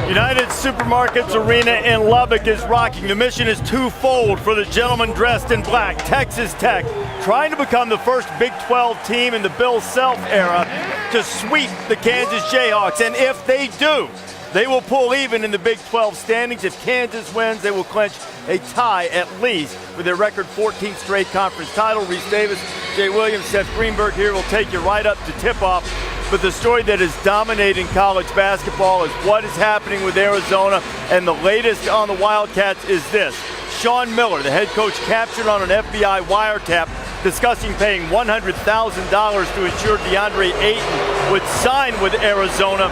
United Supermarkets Arena in Lubbock is rocking. The mission is twofold for the gentlemen dressed in black. Texas Tech trying to become the first Big 12 team in the Bill Self era to sweep the Kansas Jayhawks. And if they do, they will pull even in the Big 12 standings. If Kansas wins, they will clinch a tie at least with their record 14th straight conference title. Reese Davis, Jay Williams, Seth Greenberg here will take you right up to tip-off. But the story that is dominating college basketball is what is happening with Arizona, and the latest on the Wildcats is this. Sean Miller, the head coach, captured on an FBI wiretap discussing paying $100,000 to ensure DeAndre Ayton would sign with Arizona,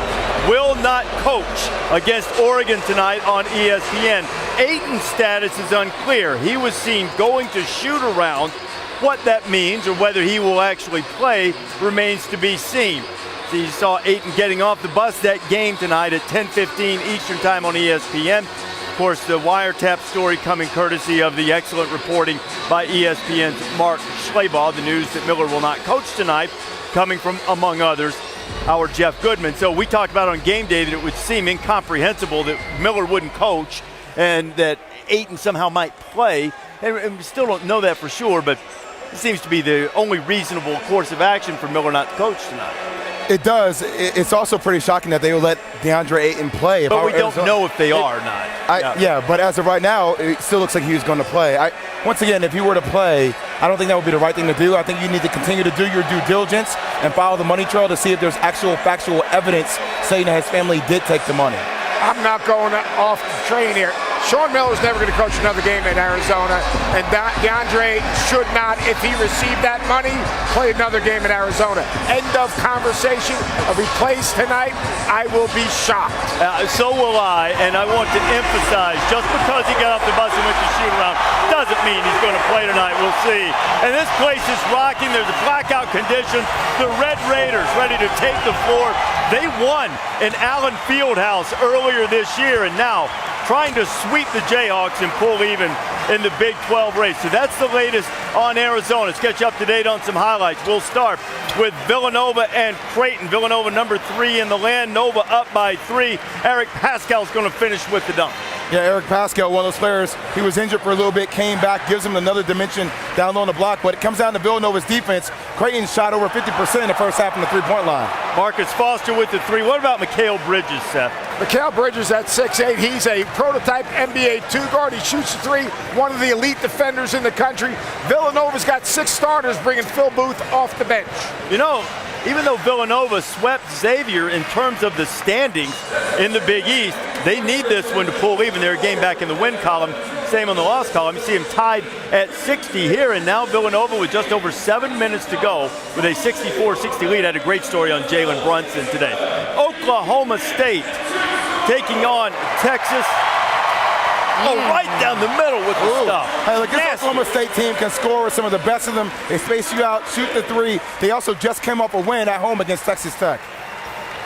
will not coach against Oregon tonight on ESPN. Ayton's status is unclear. He was seen going to shoot around. What that means or whether he will actually play remains to be seen. So you saw Ayton getting off the bus. That game tonight at 10:15 Eastern Time on ESPN. Of course, the wiretap story coming courtesy of the excellent reporting by ESPN's Mark Schlabach. The news that Miller will not coach tonight coming from, among others, our Jeff Goodman. So we talked about on game day that it would seem incomprehensible that Miller wouldn't coach and that Ayton somehow might play. And we still don't know that for sure, but it seems to be the only reasonable course of action for Miller not to coach tonight. It does. It's also pretty shocking that they will let DeAndre Ayton play. But we don't know if they are or not. Yeah, but as of right now, it still looks like he was going to play. Once again, if he were to play, I don't think that would be the right thing to do. I think you need to continue to do your due diligence and follow the money trail to see if there's actual factual evidence saying that his family did take the money. I'm not going off the train here. Sean Miller's never going to coach another game at Arizona, and DeAndre should not, if he received that money, play another game at Arizona. End of conversation. If he plays tonight, I will be shocked. So will I, and I want to emphasize, just because he got off the bus and went to shoot around doesn't mean he's going to play tonight. We'll see. And this place is rocking. There's a blackout condition. The Red Raiders ready to take the floor. They won in Allen Fieldhouse earlier this year, and now trying to sweep the Jayhawks and pull even in the Big 12 race. So that's the latest on Arizona. Let's get you up to date on some highlights. We'll start with Villanova and Creighton. Villanova number 3 in the land. Nova up by 3. Eric Pascal's going to finish with the dunk. Yeah, Eric Pascal, one of those players, he was injured for a little bit, came back, gives him another dimension down low on the block, but it comes down to Villanova's defense. Creighton shot over 50% in the first half from the three-point line. Marcus Foster with the 3. What about Mikal Bridges, Seth? Mikal Bridges at 6'8". He's a prototype NBA 2-guard. He shoots the 3, one of the elite defenders in the country. Villanova's got 6 starters, bringing Phil Booth off the bench. You know, even though Villanova swept Xavier in terms of the standings in the Big East, they need this one to pull even. They're a game back in the win column, same on the loss column. You see them tied at 60 here, and now Villanova with just over 7 minutes to go with a 64-60 lead. Had a great story on Jalen Brunson today. Oklahoma State taking on Texas. Oh, right down the middle with the stuff. Hey, look, this Oklahoma State team can score with some of the best of them. They space you out, shoot the 3. They also just came off a win at home against Texas Tech.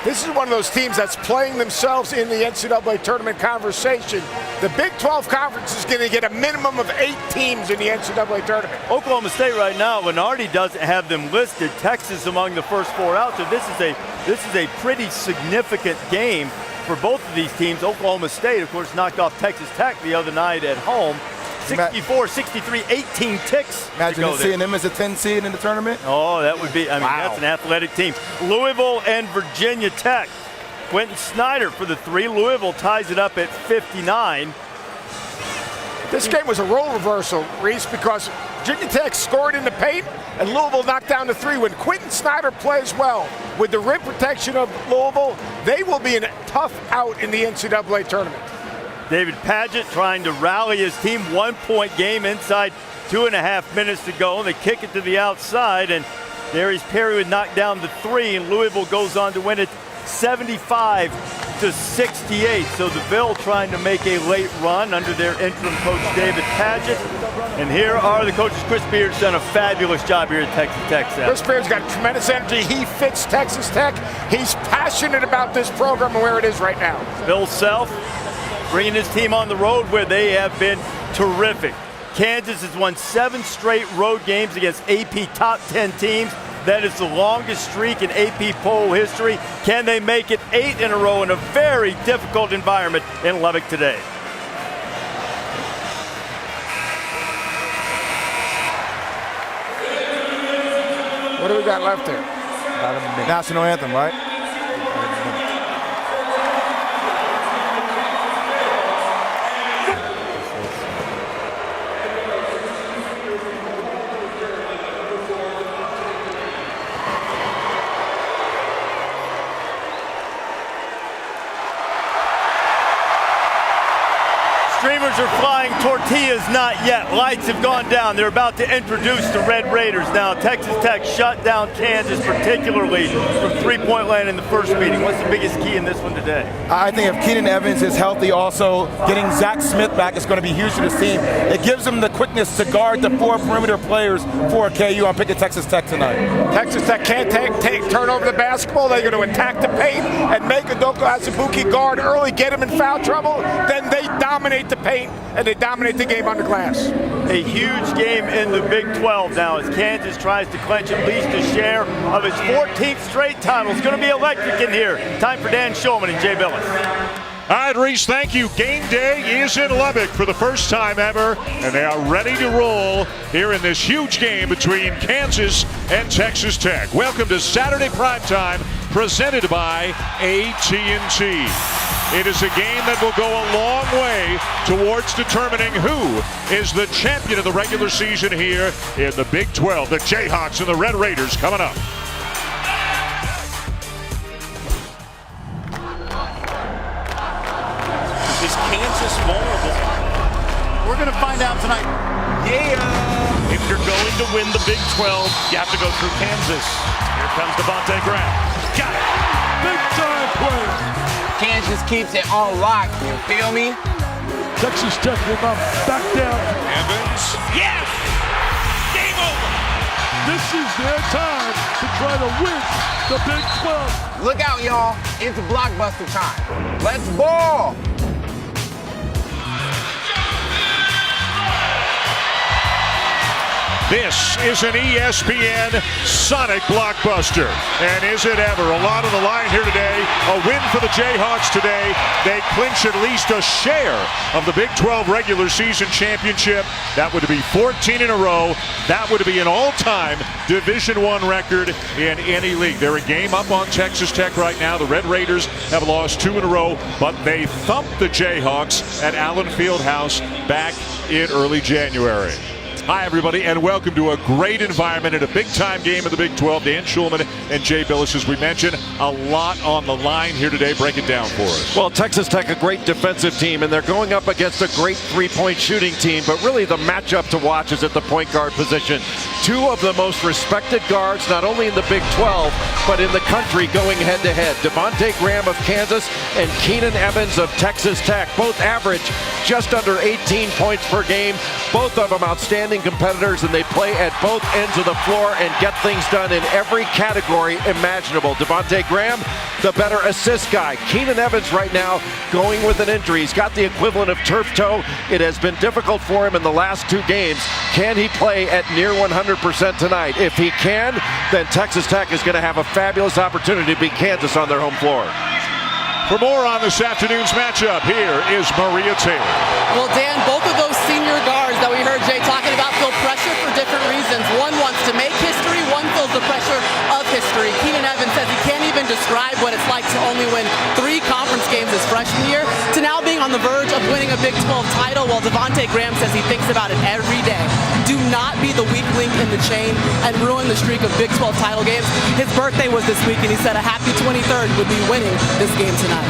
This is one of those teams that's playing themselves in the NCAA tournament conversation. The Big 12 Conference is going to get a minimum of 8 teams in the NCAA tournament. Oklahoma State right now, Lenardi doesn't have them listed. Texas among the first 4 out, so this is a pretty significant game for both of these teams. Oklahoma State, of course, knocked off Texas Tech the other night at home. 64-63, 18 ticks. Imagine seeing them as a 10 seed in the tournament. Oh, that would be, that's an athletic team. Louisville and Virginia Tech. Quentin Snyder for the 3. Louisville ties it up at 59. This game was a role reversal, Reese, because Virginia Tech scored in the paint and Louisville knocked down the 3. When Quentin Snyder plays well with the rim protection of Louisville, they will be in a tough out in the NCAA tournament. David Padgett trying to rally his team. 1-point game inside 2.5 minutes to go. They kick it to the outside, and Darius Perry would knock down the 3, and Louisville goes on to win it 75-68. So the Ville trying to make a late run under their interim coach David Padgett. And here are the coaches. Chris Beard's done a fabulous job here at Texas Tech. Chris Beard's got tremendous energy. He fits Texas Tech. He's passionate about this program and where it is right now. Bill Self bringing his team on the road where they have been terrific. Kansas has won 7 straight road games against AP top 10 teams. That is the longest streak in AP poll history. Can they make it 8 in a row in a very difficult environment in Lubbock today? What do we got left here? National anthem, right? Streamers are flying, tortillas not yet. Lights have gone down. They're about to introduce the Red Raiders now. Texas Tech shut down Kansas, particularly from three-point land in the first meeting. What's the biggest key in this one today? I think if Keenan Evans is healthy also, getting Zach Smith back is going to be huge for this team. It gives them the quickness to guard the 4 perimeter players for KU. I'm picking Texas Tech tonight. Texas Tech can't turn over the basketball. They're going to attack the paint and make Udoka Azubuike guard early, get him in foul trouble. Then they dominate the paint and they dominate the game on the glass. A huge game in the Big 12 now as Kansas tries to clinch at least a share of its 14th straight title. It's going to be electric in here. Time for Dan Shulman and Jay Billis. All right, Reese, thank you. Game day is in Lubbock for the first time ever, and they are ready to roll here in this huge game between Kansas and Texas Tech. Welcome to Saturday Primetime, presented by AT&T. It is a game that will go a long way towards determining who is the champion of the regular season here in the Big 12. The Jayhawks and the Red Raiders coming up. Is Kansas vulnerable? We're going to find out tonight. Yeah! If you're going to win the Big 12, you have to go through Kansas. Here comes Devontae Graham. Got it! Big time play! Kansas keeps it on lock, you feel me? Texas Tech will not back down. Evans. Yes! Game over! This is their time to try to win the Big 12. Look out, y'all. It's blockbuster time. Let's ball! This is an ESPN Sonic blockbuster. And is it ever? A lot on the line here today. A win for the Jayhawks today. They clinch at least a share of the Big 12 regular season championship. That would be 14 in a row. That would be an all-time Division I record in any league. They're a game up on Texas Tech right now. The Red Raiders have lost 2 in a row, but they thumped the Jayhawks at Allen Fieldhouse back in early January. Hi, everybody, and welcome to a great environment in a big-time game of the Big 12. Dan Shulman and Jay Billis, as we mentioned, a lot on the line here today. Break it down for us. Well, Texas Tech, a great defensive team, and they're going up against a great three-point shooting team, but really the matchup to watch is at the point guard position. 2 of the most respected guards, not only in the Big 12, but in the country going head-to-head. Devontae Graham of Kansas and Keenan Evans of Texas Tech, both average just under 18 points per game. Both of them outstanding competitors, and they play at both ends of the floor and get things done in every category imaginable. Devontae Graham, the better assist guy. Keenan Evans right now going with an injury. He's got the equivalent of turf toe. It has been difficult for him in the last 2 games. Can he play at near 100% tonight? If he can, then Texas Tech is going to have a fabulous opportunity to beat Kansas on their home floor. For more on this afternoon's matchup, here is Maria Taylor. Well, Dan, both of those senior guards that we heard Jay talking about feel pressure for different reasons. One wants to make history, one feels the pressure of history. Keenan Evans says he can't even describe what it's like to only win 3 conference games his freshman year, to now being on the verge of winning a Big 12 title, while Devontae Graham says he thinks about it every day. Do not be the weak link in the chain and ruin the streak of Big 12 title games. His birthday was this week, and he said a happy 23rd would be winning this game tonight.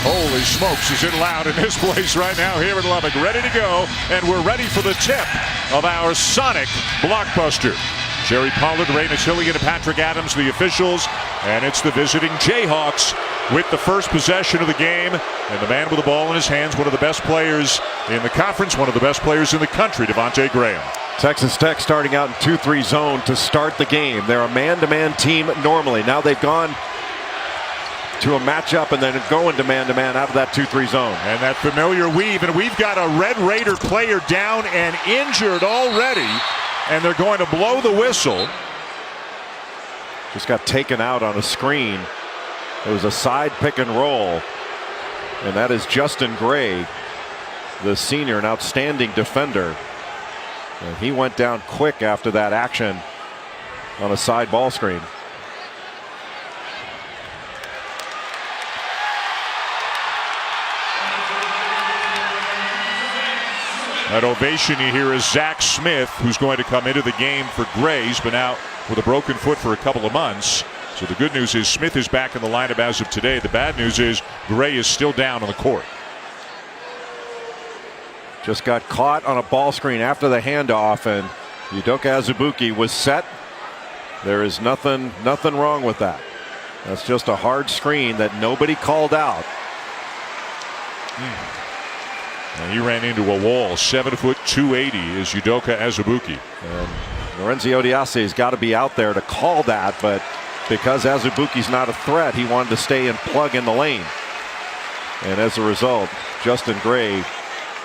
Holy smokes, is it loud in this place right now here in Lubbock. Ready to go, and we're ready for the tip of our Sonic blockbuster. Jerry Pollard, Ray Natillian, and Patrick Adams, the officials, and it's the visiting Jayhawks with the first possession of the game, and the man with the ball in his hands, one of the best players in the conference, one of the best players in the country, Devontae Graham. Texas Tech starting out in 2-3 zone to start the game. They're a man-to-man team normally. Now they've gone to a matchup and then going to man-to-man out of that 2-3 zone. And that familiar weave, and we've got a Red Raider player down and injured already, and they're going to blow the whistle. Just got taken out on a screen. It was a side pick and roll, and that is Justin Gray, the senior, an outstanding defender. And he went down quick after that action on a side ball screen. That ovation you hear is Zach Smith, who's going to come into the game for Gray. He's been out with a broken foot for a couple of months. So the good news is Smith is back in the lineup as of today. The bad news is Gray is still down on the court. Just got caught on a ball screen after the handoff, and Udoka Azubuike was set. There is nothing wrong with that. That's just a hard screen that nobody called out. And he ran into a wall. 7 foot 280 is Udoka Azubuike. And Lorenzi Odiase's got to be out there to call that, but because Azubuike's not a threat, he wanted to stay and plug in the lane. And as a result, Justin Gray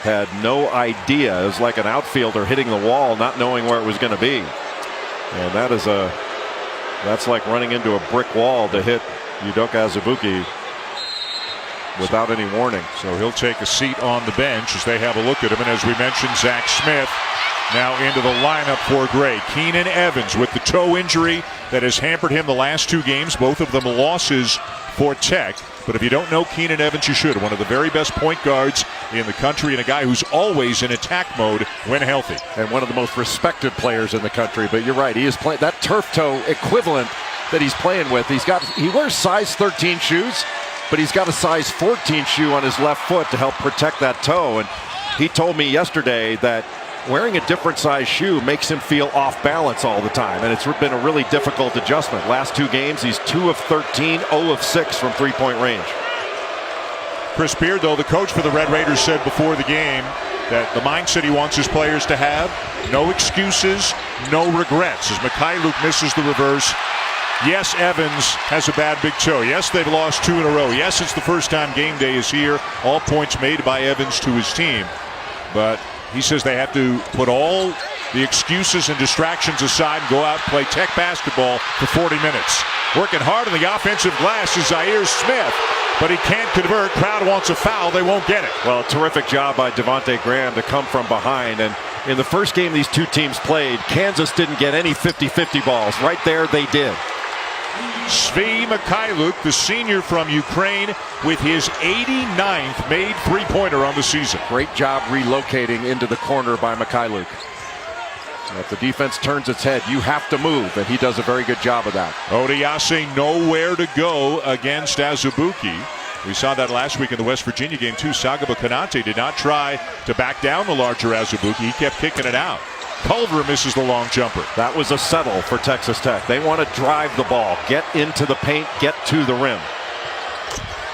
had no idea. It was like an outfielder hitting the wall, not knowing where it was going to be. And that's like running into a brick wall to hit Udoka Azubuike without any warning. So he'll take a seat on the bench as they have a look at him. And as we mentioned, Zach Smith now into the lineup for Gray. Keenan Evans with the toe injury that has hampered him the last 2 games, both of them losses for Tech. But if you don't know Keenan Evans, you should. One of the very best point guards in the country, and a guy who's always in attack mode when healthy. And one of the most respected players in the country. But you're right, he is playing that turf toe equivalent that he's playing with. He wears size 13 shoes, but he's got a size 14 shoe on his left foot to help protect that toe. And he told me yesterday that wearing a different size shoe makes him feel off balance all the time, and it's been a really difficult adjustment. Last 2 games, he's 2 of 13, 0 of 6 from 3-point range. Chris Beard, though, the coach for the Red Raiders, said before the game that the mindset he wants his players to have: no excuses, no regrets. As Mikhailuk misses the reverse. Yes, Evans has a bad big toe. Yes, they've lost 2 in a row. Yes, it's the first time game day is here. All points made by Evans to his team. But he says they have to put all the excuses and distractions aside and go out and play Tech basketball for 40 minutes. Working hard on the offensive glass is Zaire Smith, but he can't convert. Crowd wants a foul. They won't get it. Well, terrific job by Devontae Graham to come from behind. And in the first game these 2 teams played, Kansas didn't get any 50-50 balls. Right there, they did. Svi Mikhailuk, the senior from Ukraine, with his 89th made 3-pointer on the season. Great job relocating into the corner by Mikhailuk. If the defense turns its head, you have to move, and he does a very good job of that. Odiase nowhere to go against Azubuike. We saw that last week in the West Virginia game too. Sagaba Konate did not try to back down the larger Azubuike. He kept kicking it out. Culver misses the long jumper. That was a settle for Texas Tech. They want to drive the ball, get into the paint, get to the rim.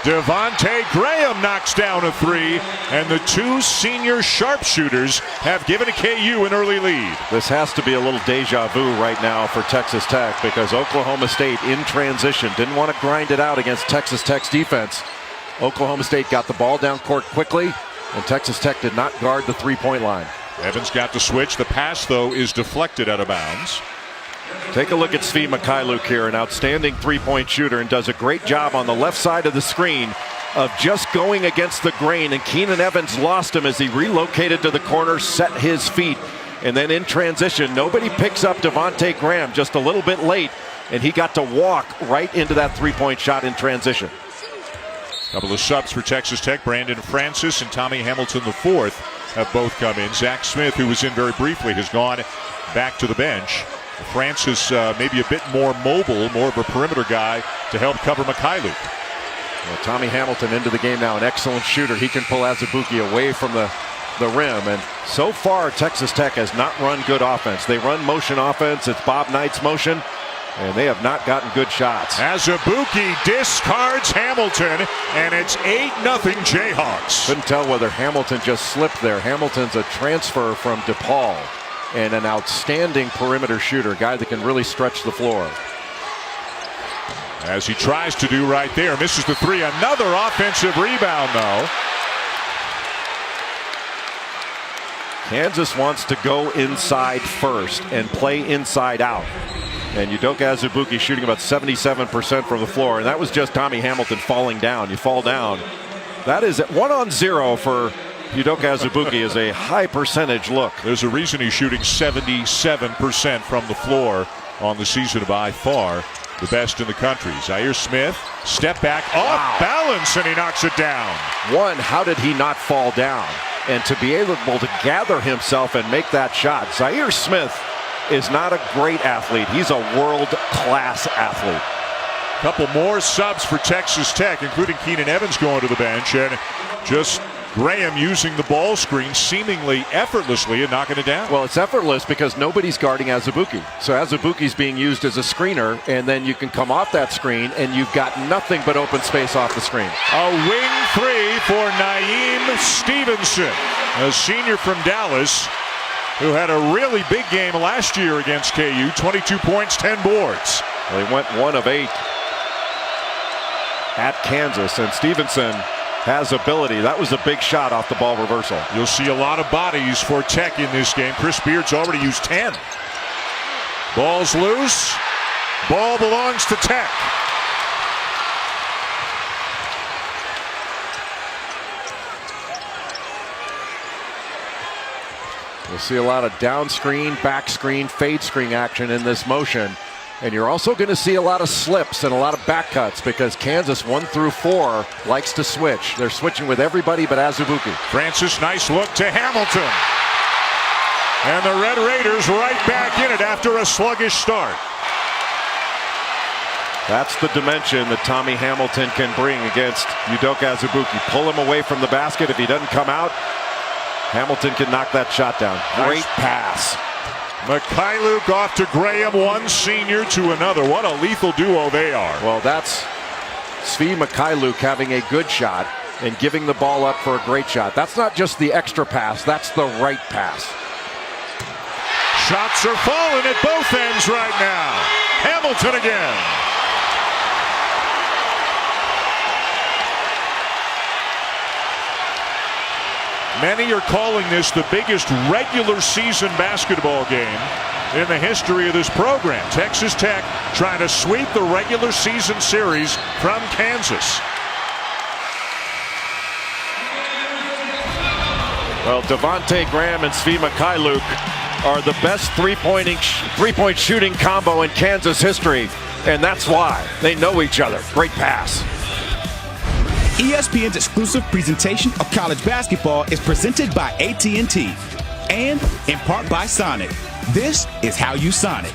Devontae Graham knocks down a 3, and the 2 senior sharpshooters have given a KU an early lead. This has to be a little deja vu right now for Texas Tech, because Oklahoma State in transition didn't want to grind it out against Texas Tech's defense. Oklahoma State got the ball down court quickly, and Texas Tech did not guard the 3-point line. Evans got the switch. The pass, though, is deflected out of bounds. Take a look at Svi Mikhailuk here, an outstanding 3-point shooter, and does a great job on the left side of the screen of just going against the grain. And Keenan Evans lost him as he relocated to the corner, set his feet, and then in transition, nobody picks up Devontae Graham, just a little bit late, and he got to walk right into that 3-point shot in transition. Couple of subs for Texas Tech. Brandon Francis and Tommy Hamilton IV have both come in. Zach Smith, who was in very briefly, has gone back to the bench. Francis maybe a bit more mobile, more of a perimeter guy to help cover Mikhailuk. Well, Tommy Hamilton into the game now, an excellent shooter. He can pull Azubuike away from the rim. And so far, Texas Tech has not run good offense. They run motion offense. It's Bob Knight's motion, and they have not gotten good shots. Azubuike discards Hamilton, and it's 8-0 Jayhawks. Couldn't tell whether Hamilton just slipped there. Hamilton's a transfer from DePaul, and an outstanding perimeter shooter, guy that can really stretch the floor. As he tries to do right there. Misses the three. Another offensive rebound, though. Kansas wants to go inside first and play inside out. And Udoka Azubuike shooting about 77% from the floor. And that was just Tommy Hamilton falling down. You fall down. That is 1-on-0 for Udoka Azubuike is a high percentage look. There's a reason he's shooting 77% from the floor on the season, by far the best in the country. Zaire Smith, step back, off balance, and he knocks it down. One, how did he not fall down? And to be able to gather himself and make that shot. Zaire Smith is not a great athlete. He's a world-class athlete. Couple more subs for Texas Tech, including Keenan Evans going to the bench, and just Graham using the ball screen seemingly effortlessly and knocking it down. Well, it's effortless because nobody's guarding Azubuike. So Azubuike's being used as a screener, and then you can come off that screen, and you've got nothing but open space off the screen. A wing three for Naeem Stevenson, a senior from Dallas, who had a really big game last year against KU. 22 points, 10 boards. Well, he went 1 of 8 at Kansas, and Stevenson has ability. That was a big shot off the ball reversal. You'll see a lot of bodies for Tech in this game. Chris Beard's already used 10. Ball's loose. Ball belongs to Tech. You'll see a lot of down screen, back screen, fade screen action in this motion. And you're also going to see a lot of slips and a lot of back cuts because Kansas 1 through 4 likes to switch. They're switching with everybody but Azubuike. Francis, nice look to Hamilton. And the Red Raiders right back in it after a sluggish start. That's the dimension that Tommy Hamilton can bring against Udoka Azubuike. Pull him away from the basket. If he doesn't come out, Hamilton can knock that shot down. Great pass. Mikhailuk off to Graham, one senior to another. What a lethal duo they are. Well, that's Svi Mikhailuk having a good shot and giving the ball up for a great shot. That's not just the extra pass, that's the right pass. Shots are falling at both ends right now. Hamilton again. Many are calling this the biggest regular season basketball game in the history of this program. Texas Tech trying to sweep the regular season series from Kansas. Well, Devontae Graham and Svi Mikhailuk are the best three-point shooting combo in Kansas history, and that's why they know each other. Great pass. ESPN's exclusive presentation of college basketball is presented by AT&T and in part by Sonic. This is how you Sonic.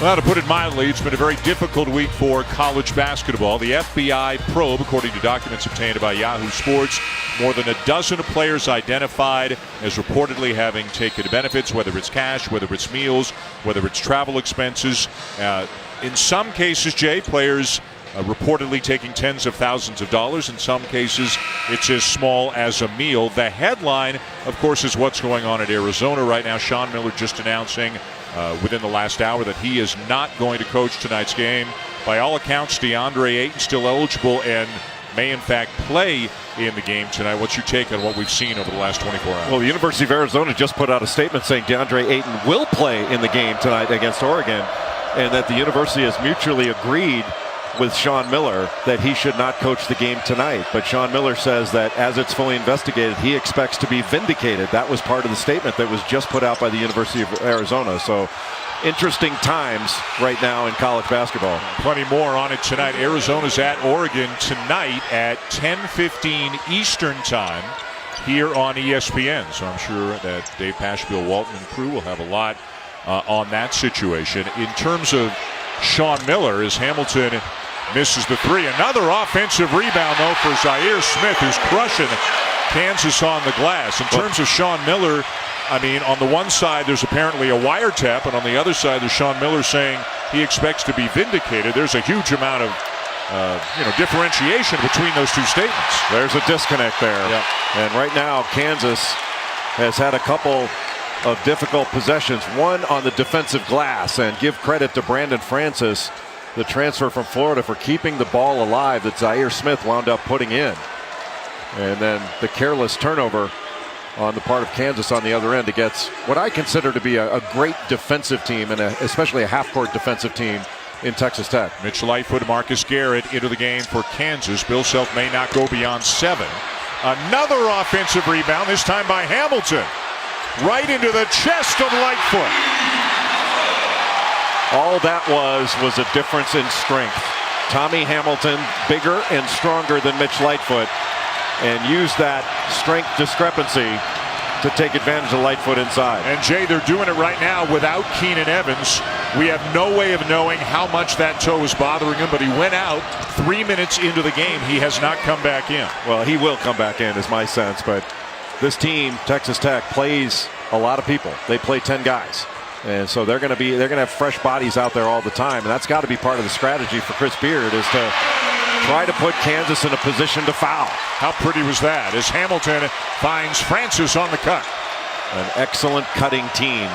Well, to put it mildly, it's been a very difficult week for college basketball. The FBI probe, according to documents obtained by Yahoo Sports, more than a dozen players identified as reportedly having taken benefits, whether it's cash, whether it's meals, whether it's travel expenses. In some cases, Jay, players reportedly taking tens of thousands of dollars. In some cases, it's as small as a meal. The headline, of course, is what's going on at Arizona right now. Sean Miller just announcing within the last hour that he is not going to coach tonight's game. By all accounts, DeAndre Ayton still eligible and may in fact play in the game tonight. What's your take on what we've seen over the last 24 hours? Well, the University of Arizona just put out a statement saying DeAndre Ayton will play in the game tonight against Oregon, and that the university has mutually agreed with Sean Miller that he should not coach the game tonight. But Sean Miller says that as it's fully investigated, he expects to be vindicated. That was part of the statement that was just put out by the University of Arizona. So interesting times right now in college basketball. Plenty more on it tonight. Arizona's at Oregon tonight at 10:15 Eastern time here on ESPN. So I'm sure that Dave Pasch, Bill Walton, and crew will have a lot on that situation. In terms of Sean Miller, as Hamilton misses the three. Another offensive rebound, though, for Zaire Smith, who's crushing Kansas on the glass. In terms of Sean Miller, I mean, on the one side, there's apparently a wiretap, and on the other side, there's Sean Miller saying he expects to be vindicated. There's a huge amount of differentiation between those two statements. There's a disconnect there. Yep. And right now, Kansas has had a couple of difficult possessions, one on the defensive glass, and give credit to Brandon Francis, the transfer from Florida, for keeping the ball alive that Zaire Smith wound up putting in. And then the careless turnover on the part of Kansas on the other end against what I consider to be a great defensive team, and especially a half-court defensive team in Texas Tech. Mitch Lightfoot, Marcus Garrett into the game for Kansas. Bill Self may not go beyond 7. Another offensive rebound, this time by Hamilton. Right into the chest of Lightfoot. All that was a difference in strength. Tommy Hamilton, bigger and stronger than Mitch Lightfoot, and used that strength discrepancy to take advantage of Lightfoot inside. And Jay, they're doing it right now without Keenan Evans. We have no way of knowing how much that toe is bothering him, but he went out 3 minutes into the game. He has not come back in. Well, he will come back in, is my sense, but this team, Texas Tech, plays a lot of people. They play 10 guys. And so they're going to have fresh bodies out there all the time, and that's got to be part of the strategy for Chris Beard, is to try to put Kansas in a position to foul. How pretty was that as Hamilton finds Francis on the cut. An excellent cutting team,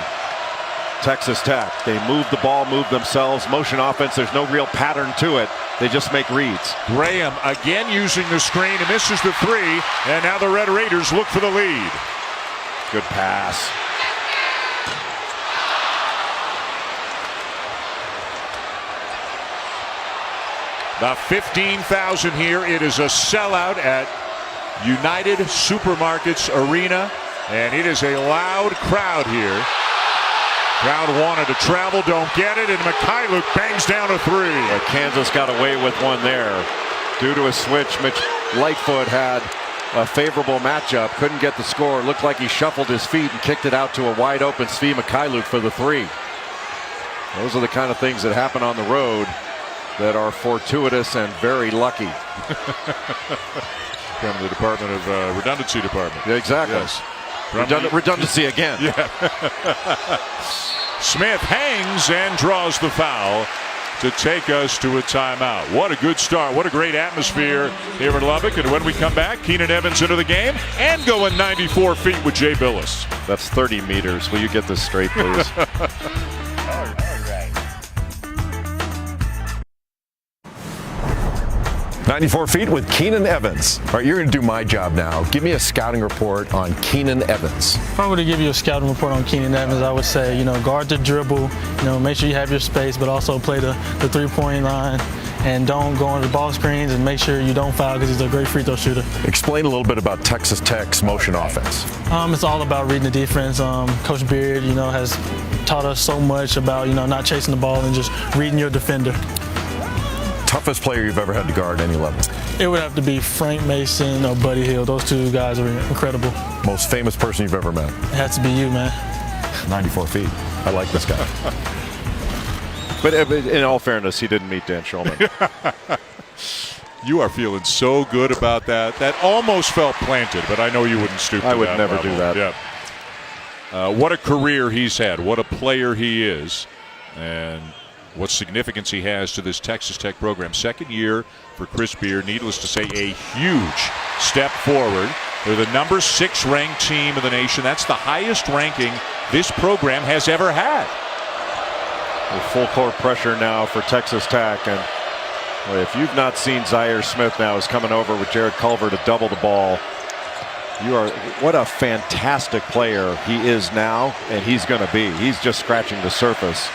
Texas Tech. They move the ball, move themselves, motion offense. There's no real pattern to it. They just make reads. Graham again using the screen and misses the 3, and now the Red Raiders look for the lead. Good pass. The 15,000 here. It is a sellout at United Supermarkets Arena, and it is a loud crowd here. Crowd wanted to travel, don't get it, and Mikhailuk bangs down a 3. But Kansas got away with one there. Due to a switch, Mitch Lightfoot had a favorable matchup, couldn't get the score. Looked like he shuffled his feet and kicked it out to a wide open Svi Mikhailuk for the 3. Those are the kind of things that happen on the road that are fortuitous and very lucky. From the Department of Redundancy Department. Yeah, exactly. Yes. Redundancy again. Yeah. Smith hangs and draws the foul to take us to a timeout. What a good start. What a great atmosphere here in Lubbock. And when we come back, Keenan Evans into the game and going 94 feet with Jay Billis. That's 30 meters. Will you get this straight, please? 94 feet with Keenan Evans. All right, you're going to do my job now. Give me a scouting report on Keenan Evans. If I were to give you a scouting report on Keenan Evans, I would say, guard the dribble, make sure you have your space, but also play the three-point line, and don't go on the ball screens, and make sure you don't foul because he's a great free throw shooter. Explain a little bit about Texas Tech's motion offense. It's all about reading the defense. Coach Beard, has taught us so much about, not chasing the ball and just reading your defender. Toughest player you've ever had to guard at any level? It would have to be Frank Mason or Buddy Hield. Those two guys are incredible. Most famous person you've ever met? It has to be you, man. 94 feet. I like this guy. But in all fairness, he didn't meet Dan Schulman. You are feeling so good about that. That almost felt planted, but I know you wouldn't stoop to that. I would never do that. Yeah. What a career he's had. What a player he is. And what significance he has to this Texas Tech program. Second year for Chris Beard. Needless to say, a huge step forward. They're the number 6 ranked team in the nation. That's the highest ranking this program has ever had. Full court pressure now for Texas Tech. And if you've not seen Zaire Smith now is coming over with Jared Culver to double the ball. What a fantastic player he is now, and he's going to be. He's just scratching the surface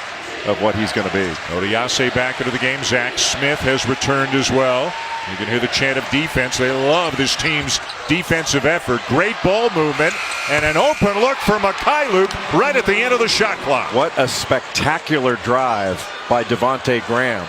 of what he's going to be. Odiase back into the game. Zach Smith has returned as well. You can hear the chant of defense. They love this team's defensive effort. Great ball movement and an open look for Mikhailuk right at the end of the shot clock. What a spectacular drive by Devontae Graham.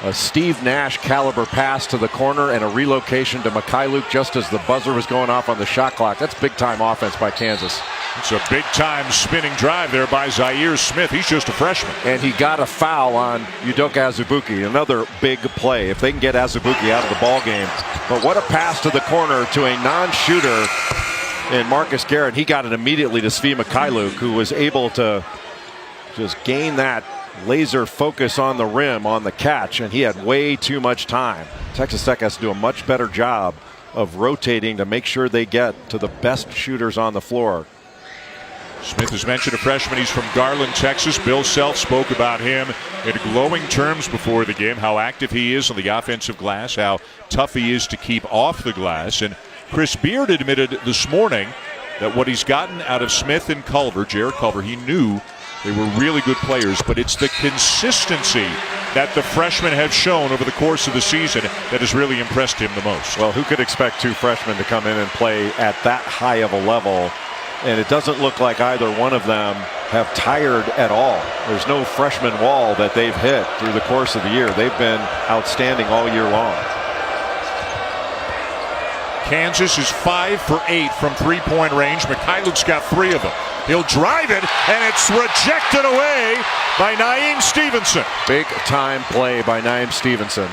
A Steve Nash caliber pass to the corner and a relocation to Mikhailuk just as the buzzer was going off on the shot clock. That's big time offense by Kansas. It's a big time spinning drive there by Zaire Smith. He's just a freshman. And he got a foul on Udoka Azubuike. Another big play if they can get Azubuike out of the ball game. But what a pass to the corner to a non-shooter in Marcus Garrett. He got it immediately to Svi Mikhailuk, who was able to just gain that laser focus on the rim on the catch, and he had way too much time. Texas Tech has to do a much better job of rotating to make sure they get to the best shooters on the floor. Smith has mentioned a freshman. He's from Garland, Texas. Bill Self spoke about him in glowing terms before the game, how active he is on the offensive glass, how tough he is to keep off the glass. And Chris Beard admitted this morning that what he's gotten out of Smith and Culver, Jared Culver, he knew they were really good players, but it's the consistency that the freshmen have shown over the course of the season that has really impressed him the most. Well, who could expect two freshmen to come in and play at that high of a level? And it doesn't look like either one of them have tired at all. There's no freshman wall that they've hit through the course of the year. They've been outstanding all year long. Kansas is 5 for 8 from three-point range. Mikhailuk's got 3 of them. He'll drive it, and it's rejected away by Naeem Stevenson. Big time play by Naeem Stevenson.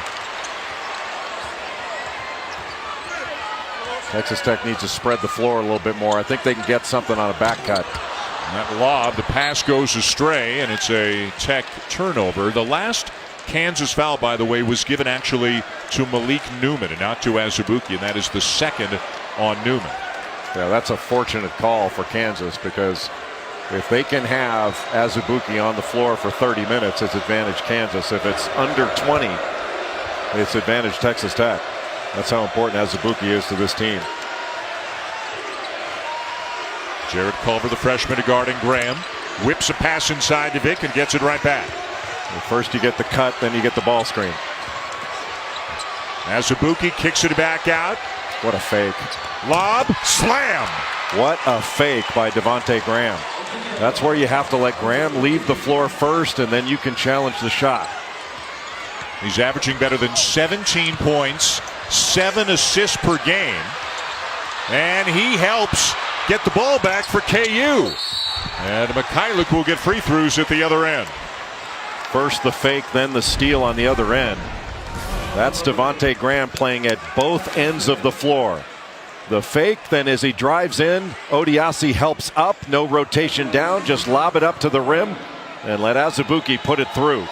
Texas Tech needs to spread the floor a little bit more. I think they can get something on a back cut. And that lob, the pass goes astray, and it's a Tech turnover. The last Kansas foul, by the way, was given actually to Malik Newman and not to Azubuike, and that is the second on Newman. Yeah, that's a fortunate call for Kansas, because if they can have Azubuike on the floor for 30 minutes, it's advantage Kansas. If it's under 20, it's advantage Texas Tech. That's how important Azubuike is to this team. Jared Culver, the freshman, to guarding Graham. Whips a pass inside to Vic and gets it right back. Well, first you get the cut, then you get the ball screen. Azubuike kicks it back out. What a fake. Lob, slam. What a fake by Devontae Graham. That's where you have to let Graham leave the floor first, and then you can challenge the shot. He's averaging better than 17 points, 7 assists per game. And he helps get the ball back for KU. And Mikhailuk will get free throws at the other end. First the fake, then the steal on the other end. That's Devontae Graham playing at both ends of the floor. The fake, then as he drives in, Odiasi helps up, no rotation down, just lob it up to the rim and let Azubuike put it through.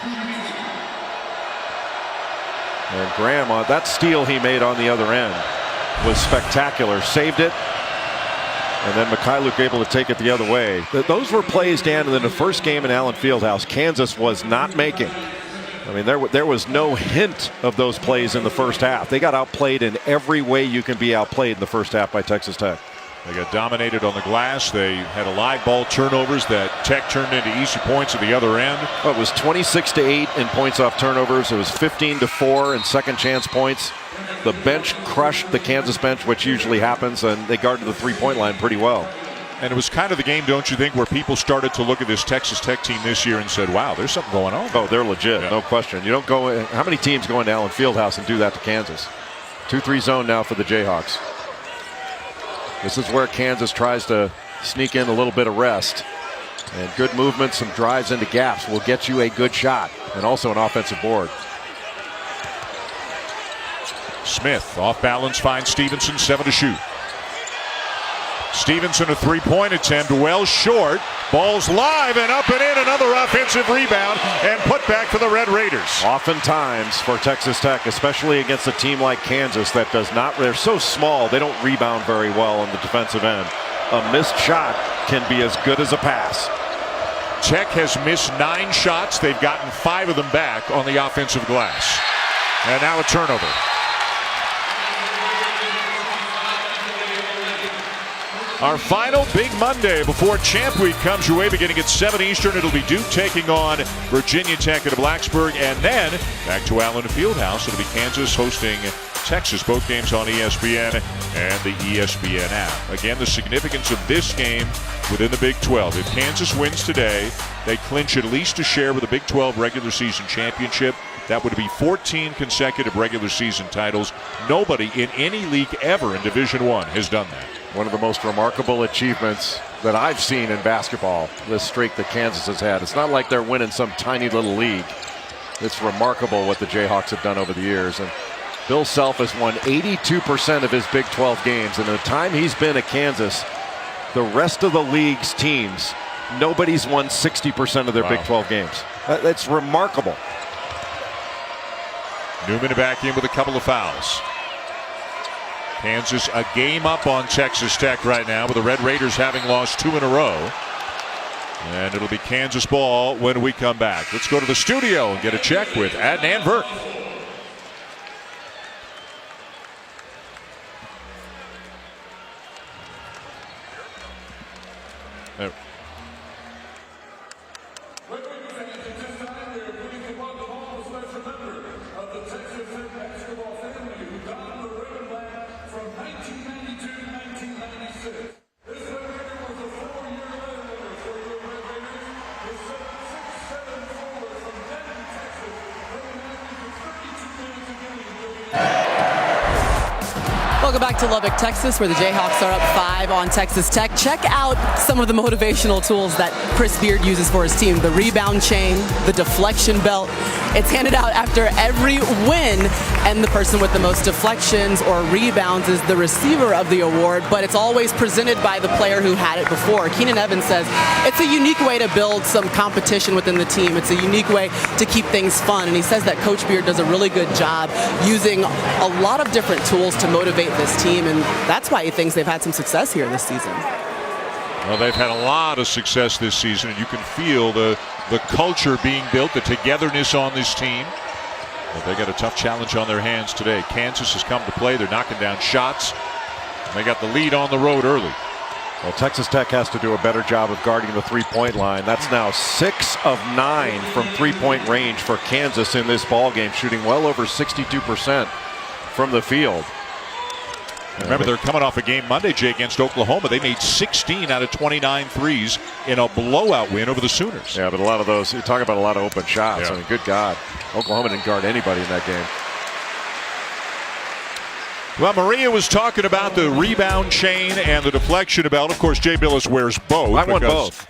And Graham, on that steal he made on the other end was spectacular. Saved it, and then Mikhailuk able to take it the other way. Those were plays, Dan, in the first game in Allen Fieldhouse Kansas was not making. I mean, there was no hint of those plays in the first half. They got outplayed in every way you can be outplayed in the first half by Texas Tech. They got dominated on the glass. They had a live ball turnovers that Tech turned into easy points at the other end. Well, it was 26-8 in points off turnovers. It was 15-4 in second chance points. The bench crushed the Kansas bench, which usually happens, and they guarded the three-point line pretty well. And it was kind of the game, don't you think, where people started to look at this Texas Tech team this year and said, wow, there's something going on. Oh, they're legit, yeah. No question. You don't go. How many teams go into Allen Fieldhouse and do that to Kansas? 2-3 zone now for the Jayhawks. This is where Kansas tries to sneak in a little bit of rest. And good movement, some drives into gaps will get you a good shot and also an offensive board. Smith off balance finds Stevenson, 7 to shoot. Stevenson a three-point attempt, well short. Ball's live and up and in. Another offensive rebound and put back for the Red Raiders. Oftentimes for Texas Tech, especially against a team like Kansas that does not, they're so small, they don't rebound very well on the defensive end. A missed shot can be as good as a pass. Tech has missed 9 shots. They've gotten 5 of them back on the offensive glass. And now a turnover. Our final big Monday before Champ Week comes your way beginning at 7 Eastern. It'll be Duke taking on Virginia Tech at Blacksburg. And then back to Allen Fieldhouse. It'll be Kansas hosting Texas. Both games on ESPN and the ESPN app. Again, the significance of this game within the Big 12. If Kansas wins today, they clinch at least a share with the Big 12 regular season championship. That would be 14 consecutive regular season titles. Nobody in any league ever in Division I has done that. One of the most remarkable achievements that I've seen in basketball, this streak that Kansas has had. It's not like they're winning some tiny little league. It's remarkable what the Jayhawks have done over the years. And Bill Self has won 82% of his Big 12 games. And in the time he's been at Kansas, the rest of the league's teams, nobody's won 60% of their Big 12 games. That's remarkable. Newman back in with a couple of fouls. Kansas a game up on Texas Tech right now, with the Red Raiders having lost 2 in a row. And it'll be Kansas ball when we come back. Let's go to the studio and get a check with Adnan Burke. There. Welcome back to Lubbock, Texas, where the Jayhawks are up 5 on Texas Tech. Check out some of the motivational tools that Chris Beard uses for his team. The rebound chain, the deflection belt. It's handed out after every win, and the person with the most deflections or rebounds is the receiver of the award, but it's always presented by the player who had it before. Keenan Evans says it's a unique way to build some competition within the team. It's a unique way to keep things fun, and he says that Coach Beard does a really good job using a lot of different tools to motivate this team, and that's why he thinks they've had some success here this season. Well, they've had a lot of success this season, and you can feel the culture being built, the togetherness on this team. But they got a tough challenge on their hands today. Kansas has come to play. They're knocking down shots. They got the lead on the road early. Well, Texas Tech has to do a better job of guarding the three-point line. That's now 6 of 9 from three-point range for Kansas in this ball game, shooting well over 62% from the field. Remember, they're coming off a game Monday, Jay, against Oklahoma. They made 16 out of 29 threes in a blowout win over the Sooners. Yeah, but a lot of those, you talk about a lot of open shots. Yeah. I mean, good God. Oklahoma didn't guard anybody in that game. Well, Maria was talking about the rebound chain and the deflection belt. Of course, Jay Billis wears both. I want both.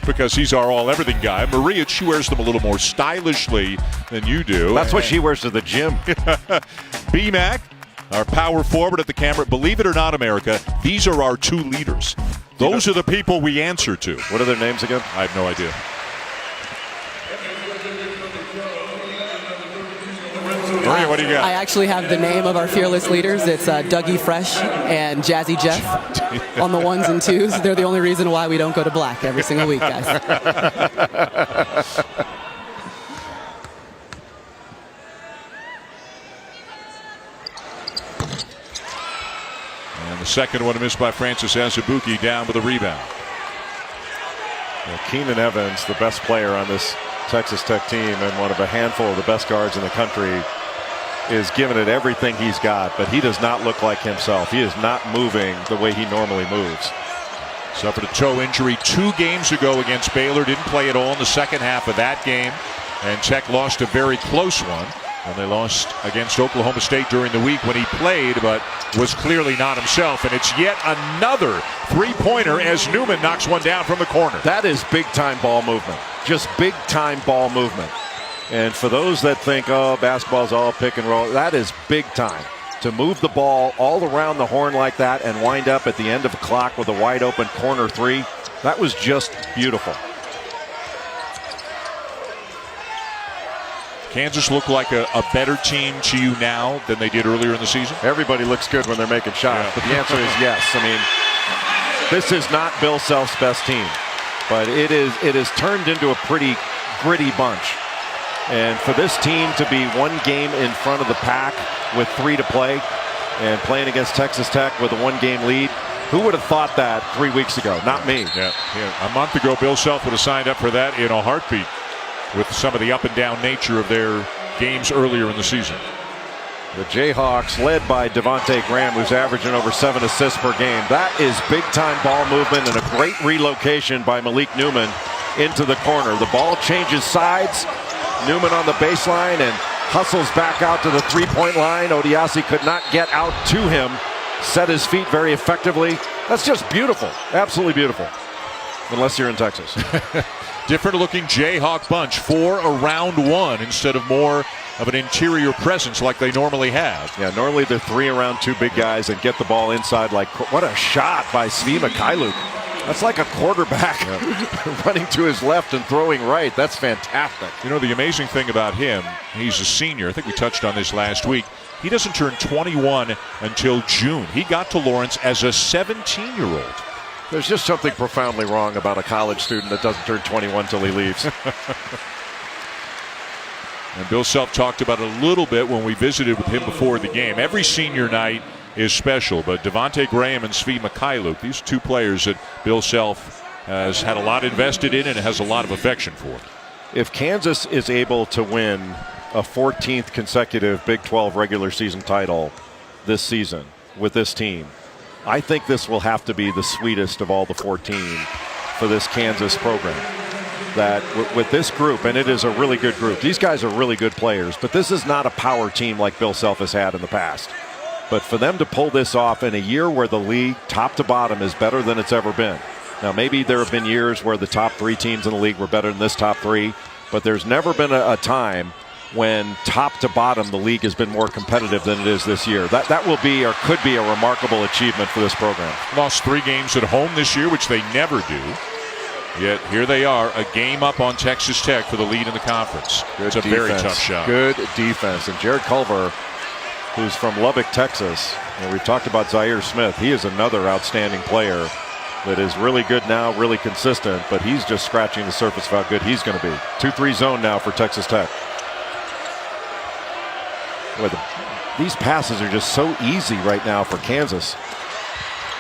Because he's our all-everything guy. Maria, she wears them a little more stylishly than you do. That's what she wears to the gym. B-Mac, our power forward at the camera. Believe it or not, America, these are our 2 leaders. Those are the people we answer to. What are their names again? I have no idea. Maria, what do you got? I actually have the name of our fearless leaders. It's Dougie Fresh and Jazzy Jeff on the 1s and 2s. They're the only reason why we don't go to black every single week, guys. And the second one missed by Francis Azubuike, down with a rebound. Well, Keenan Evans, the best player on this Texas Tech team and one of a handful of the best guards in the country, is giving it everything he's got, but he does not look like himself. He is not moving the way he normally moves. Suffered a toe injury 2 games ago against Baylor. Didn't play at all in the second half of that game. And Tech lost a very close one. And they lost against Oklahoma State during the week when he played, but was clearly not himself. And it's yet another three-pointer as Newman knocks one down from the corner. That is big-time ball movement. Just big-time ball movement. And for those that think, oh, basketball's all pick and roll, that is big time. To move the ball all around the horn like that and wind up at the end of a clock with a wide-open corner 3, that was just beautiful. Kansas look like a better team to you now than they did earlier in the season? Everybody looks good when they're making shots, but the answer is yes. I mean, this is not Bill Self's best team, but it is turned into a pretty gritty bunch. And for this team to be 1 game in front of the pack with 3 to play and playing against Texas Tech with a 1-game lead, who would have thought that 3 weeks ago? Not me. Yeah. A month ago, Bill Self would have signed up for that in a heartbeat with some of the up and down nature of their games earlier in the season. The Jayhawks, led by Devontae Graham, who's averaging over 7 assists per game. That is big-time ball movement and a great relocation by Malik Newman into the corner. The ball changes sides. Newman on the baseline and hustles back out to the three-point line. Odiasi could not get out to him. Set his feet very effectively. That's just beautiful. Absolutely beautiful. Unless you're in Texas. Different looking Jayhawk bunch. 4 around 1 instead of more of an interior presence like they normally have. Yeah, normally they're 3 around 2 big guys and get the ball inside. Like, what a shot by Svi Mikhailuk. That's like a quarterback running to his left and throwing right. That's fantastic. You know, the amazing thing about him, he's a senior. I think we touched on this last week. He doesn't turn 21 until June. He got to Lawrence as a 17-year-old. There's just something profoundly wrong about a college student that doesn't turn 21 till he leaves. And Bill Self talked about it a little bit when we visited with him before the game. Every senior night is special, but Devontae Graham and Svi Mikhailuk, these two players that Bill Self has had a lot invested in and has a lot of affection for. If Kansas is able to win a 14th consecutive Big 12 regular season title this season with this team, I think this will have to be the sweetest of all the 14 for this Kansas program. That with this group, and it is a really good group, these guys are really good players, but this is not a power team like Bill Self has had in the past. But for them to pull this off in a year where the league, top to bottom, is better than it's ever been. Now, maybe there have been years where the top 3 teams in the league were better than this top 3, but there's never been a time when top to bottom the league has been more competitive than it is this year. That will be or could be a remarkable achievement for this program. Lost 3 games at home this year, which they never do. Yet here they are, a game up on Texas Tech for the lead in the conference. It's a very tough shot. Good defense. And Jared Culver, who's from Lubbock, Texas, and we've talked about Zaire Smith. He is another outstanding player that is really good now, really consistent, but he's just scratching the surface of how good he's going to be. 2-3 zone now for Texas Tech. Boy, these passes are just so easy right now for Kansas.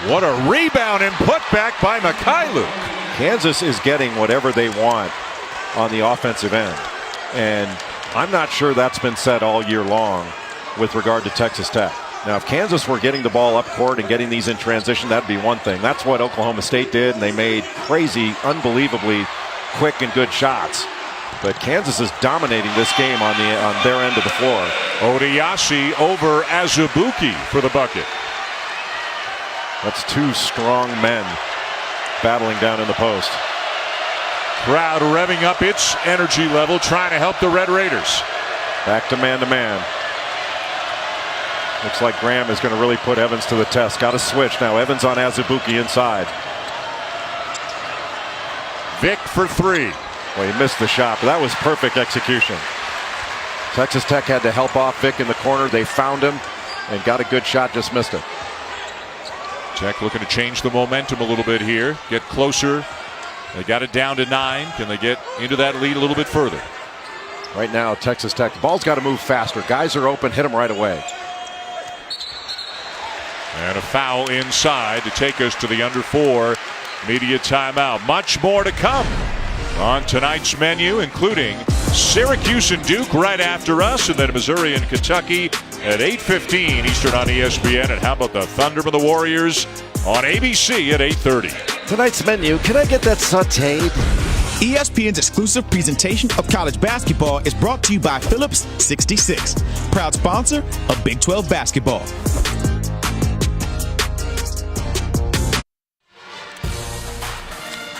What a rebound and put back by Mikhailuk. Kansas is getting whatever they want on the offensive end. And I'm not sure that's been said all year long with regard to Texas Tech. Now, if Kansas were getting the ball up court and getting these in transition, that'd be one thing. That's what Oklahoma State did, and they made crazy, unbelievably quick and good shots. But Kansas is dominating this game on their end of the floor. Odiasi over Azubuike for the bucket. That's 2 strong men battling down in the post. Crowd revving up its energy level, trying to help the Red Raiders. Back to man-to-man. Looks like Graham is going to really put Evans to the test. Got to switch now. Evans on Azubuike inside. Vic for 3. Well, he missed the shot, but that was perfect execution. Texas Tech had to help off Vic in the corner. They found him and got a good shot, just missed it. Tech looking to change the momentum a little bit here, get closer. They got it down to 9. Can they get into that lead a little bit further? Right now, Texas Tech, the ball's got to move faster. Guys are open, hit them right away. And a foul inside to take us to the under 4 media timeout. Much more to come on tonight's menu, including Syracuse and Duke right after us, and then Missouri and Kentucky at 8:15 Eastern on ESPN. And how about the Thunder and the Warriors on ABC at 8:30? Tonight's menu, can I get that sauteed? ESPN's exclusive presentation of college basketball is brought to you by Phillips 66, proud sponsor of Big 12 basketball.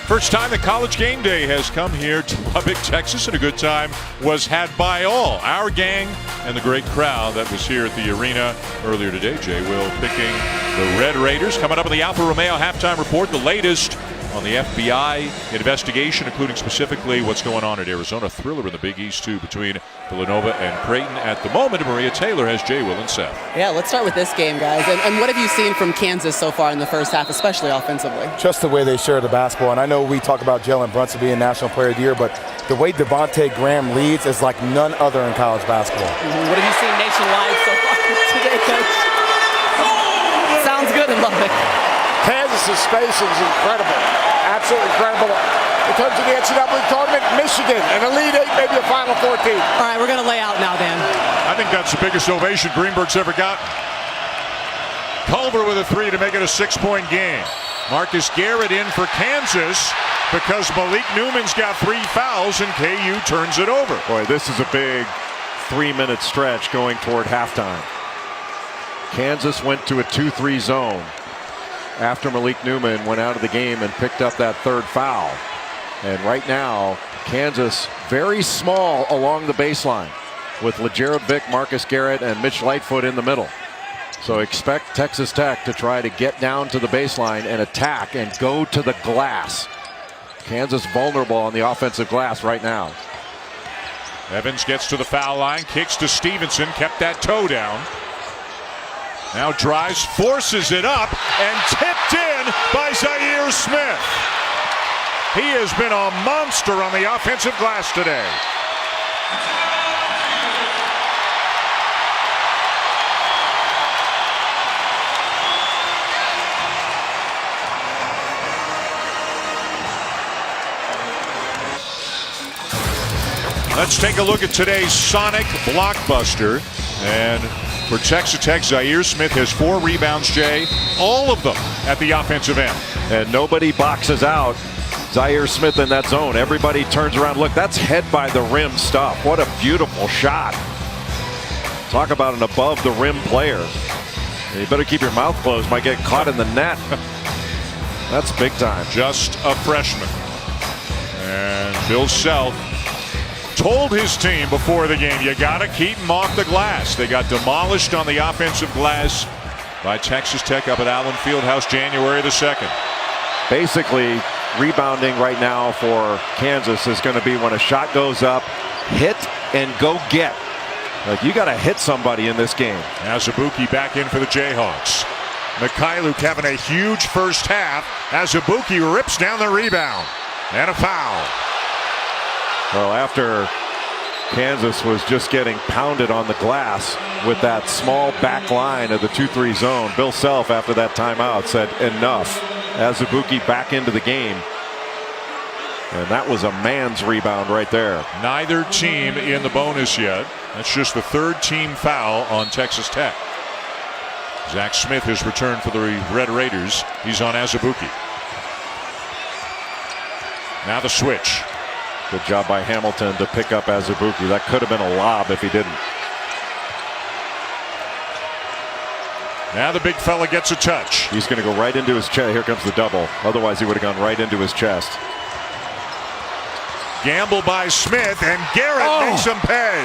First time that College Game Day has come here to Lubbock, Texas, and a good time was had by all. Our gang and the great crowd that was here at the arena earlier today. Jay Will picking the Red Raiders. Coming up on the Alfa Romeo halftime report, the latest on the FBI investigation, including specifically what's going on at Arizona. Thriller in the Big East, too, between Villanova and Creighton at the moment. Maria Taylor has Jay, Will, and Seth. Yeah, let's start with this game, guys. And what have you seen from Kansas so far in the first half, especially offensively? Just the way they share the basketball. And I know we talk about Jalen Brunson being National Player of the Year, but the way Devontae Graham leads is like none other in college basketball. What have you seen nationwide so far today, Coach? Sounds good in Lubbock. Kansas' spacing is incredible. Absolutely incredible. In terms of the NCAA tournament, Michigan, an Elite 8, maybe a Final 14. All right, we're going to lay out now, Dan. I think that's the biggest ovation Greenberg's ever got. Culver with a 3 to make it a 6-point game. Marcus Garrett in for Kansas because Malik Newman's got 3 fouls and KU turns it over. Boy, this is a big 3-minute stretch going toward halftime. Kansas went to a 2-3 zone after Malik Newman went out of the game and picked up that 3rd foul. And right now, Kansas very small along the baseline with LeGarrette Vick, Marcus Garrett, and Mitch Lightfoot in the middle. So expect Texas Tech to try to get down to the baseline and attack and go to the glass. Kansas vulnerable on the offensive glass right now. Evans gets to the foul line, kicks to Stevenson, kept that toe down. Now drives, forces it up, and tipped in by Zaire Smith. He has been a monster on the offensive glass today. Let's take a look at today's Sonic blockbuster. And for Texas Tech, Zaire Smith has 4 rebounds, Jay, all of them at the offensive end. And nobody boxes out Zaire Smith in that zone. Everybody turns around. Look, that's head by the rim stuff. What a beautiful shot. Talk about an above the rim player. You better keep your mouth closed, might get caught in the net. That's big time. Just a freshman. And Bill Self told his team before the game, you got to keep them off the glass. They got demolished on the offensive glass by Texas Tech up at Allen Fieldhouse January the 2nd. Basically, rebounding right now for Kansas is going to be when a shot goes up, hit and go get. Like, you got to hit somebody in this game. Azubuike back in for the Jayhawks. Mikhailuk having a huge first half. Azubuike rips down the rebound. And a foul. Well, after Kansas was just getting pounded on the glass with that small back line of the 2-3 zone, Bill Self, after that timeout, said enough. Azubuike back into the game. And that was a man's rebound right there. Neither team in the bonus yet. That's just the 3rd team foul on Texas Tech. Zach Smith has returned for the Red Raiders. He's on Azubuike. Now the switch. Good job by Hamilton to pick up Azubuike. That could have been a lob if he didn't. Now the big fella gets a touch. He's going to go right into his chest. Here comes the double. Otherwise, he would have gone right into his chest. Gamble by Smith, and Garrett makes him pay.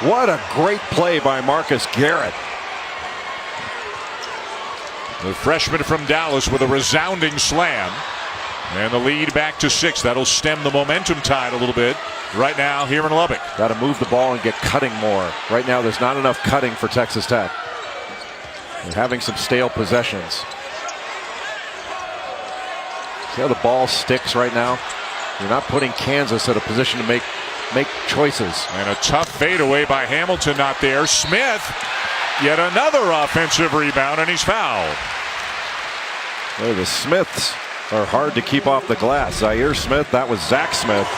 What a great play by Marcus Garrett. The freshman from Dallas with a resounding slam. And the lead back to 6. That'll stem the momentum tide a little bit right now here in Lubbock. Got to move the ball and get cutting more. Right now, there's not enough cutting for Texas Tech. They're having some stale possessions. See how the ball sticks right now? You're not putting Kansas at a position to make choices. And a tough fadeaway by Hamilton not there. Smith, yet another offensive rebound, and he's fouled. Well, the Smiths are hard to keep off the glass. Zaire Smith, that was Zach Smith.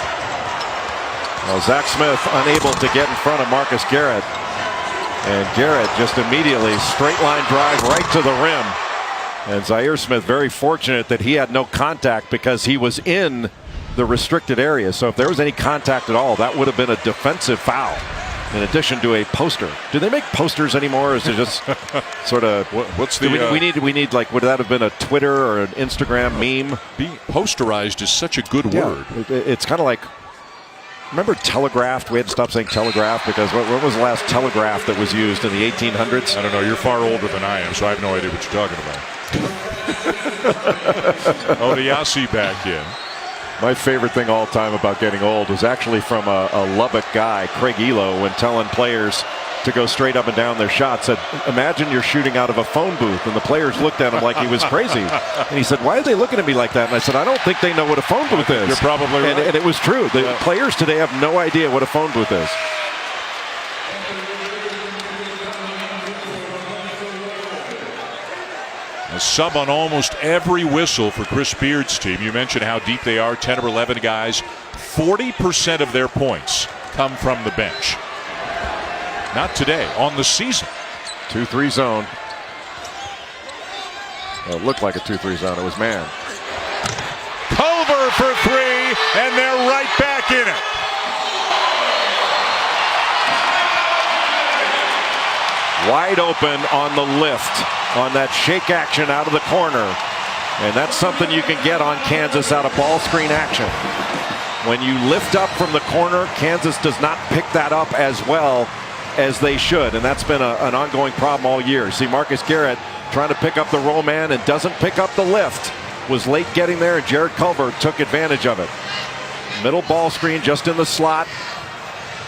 Well, Zach Smith unable to get in front of Marcus Garrett. And Garrett just immediately straight line drive right to the rim. And Zaire Smith very fortunate that he had no contact because he was in the restricted area. So if there was any contact at all, that would have been a defensive foul in addition to a poster. Do they make posters anymore, or is it just sort of what's the we need like, would that have been a Twitter or an Instagram meme? Being posterized is such a good word. It's kind of like, remember telegraphed? We had to stop saying telegraph because when was the last telegraph that was used in the 1800s? I don't know. You're far older than I am, so I have no idea what you're talking about. Odiasi back in. My favorite thing all time about getting old was actually from a Lubbock guy, Craig Elo, when telling players to go straight up and down their shots. Said, imagine you're shooting out of a phone booth. And the players looked at him like he was crazy. And he said, why are they looking at me like that? And I said, I don't think they know what a phone booth is. You're probably right. And it was true. The players today have no idea what a phone booth is. A sub on almost every whistle for Chris Beard's team. You mentioned how deep they are, 10 or 11 guys. 40% of their points come from the bench. Not today, on the season. 2-3 zone. Well, it looked like a 2-3 zone. It was man. Culver for 3, and they're right back in it. Wide open on the lift on that shake action out of the corner. And that's something you can get on Kansas out of ball screen action. When you lift up from the corner, Kansas does not pick that up as well as they should. And that's been an ongoing problem all year. See Marcus Garrett trying to pick up the roll man and doesn't pick up the lift. Was late getting there, and Jared Culver took advantage of it. Middle ball screen just in the slot.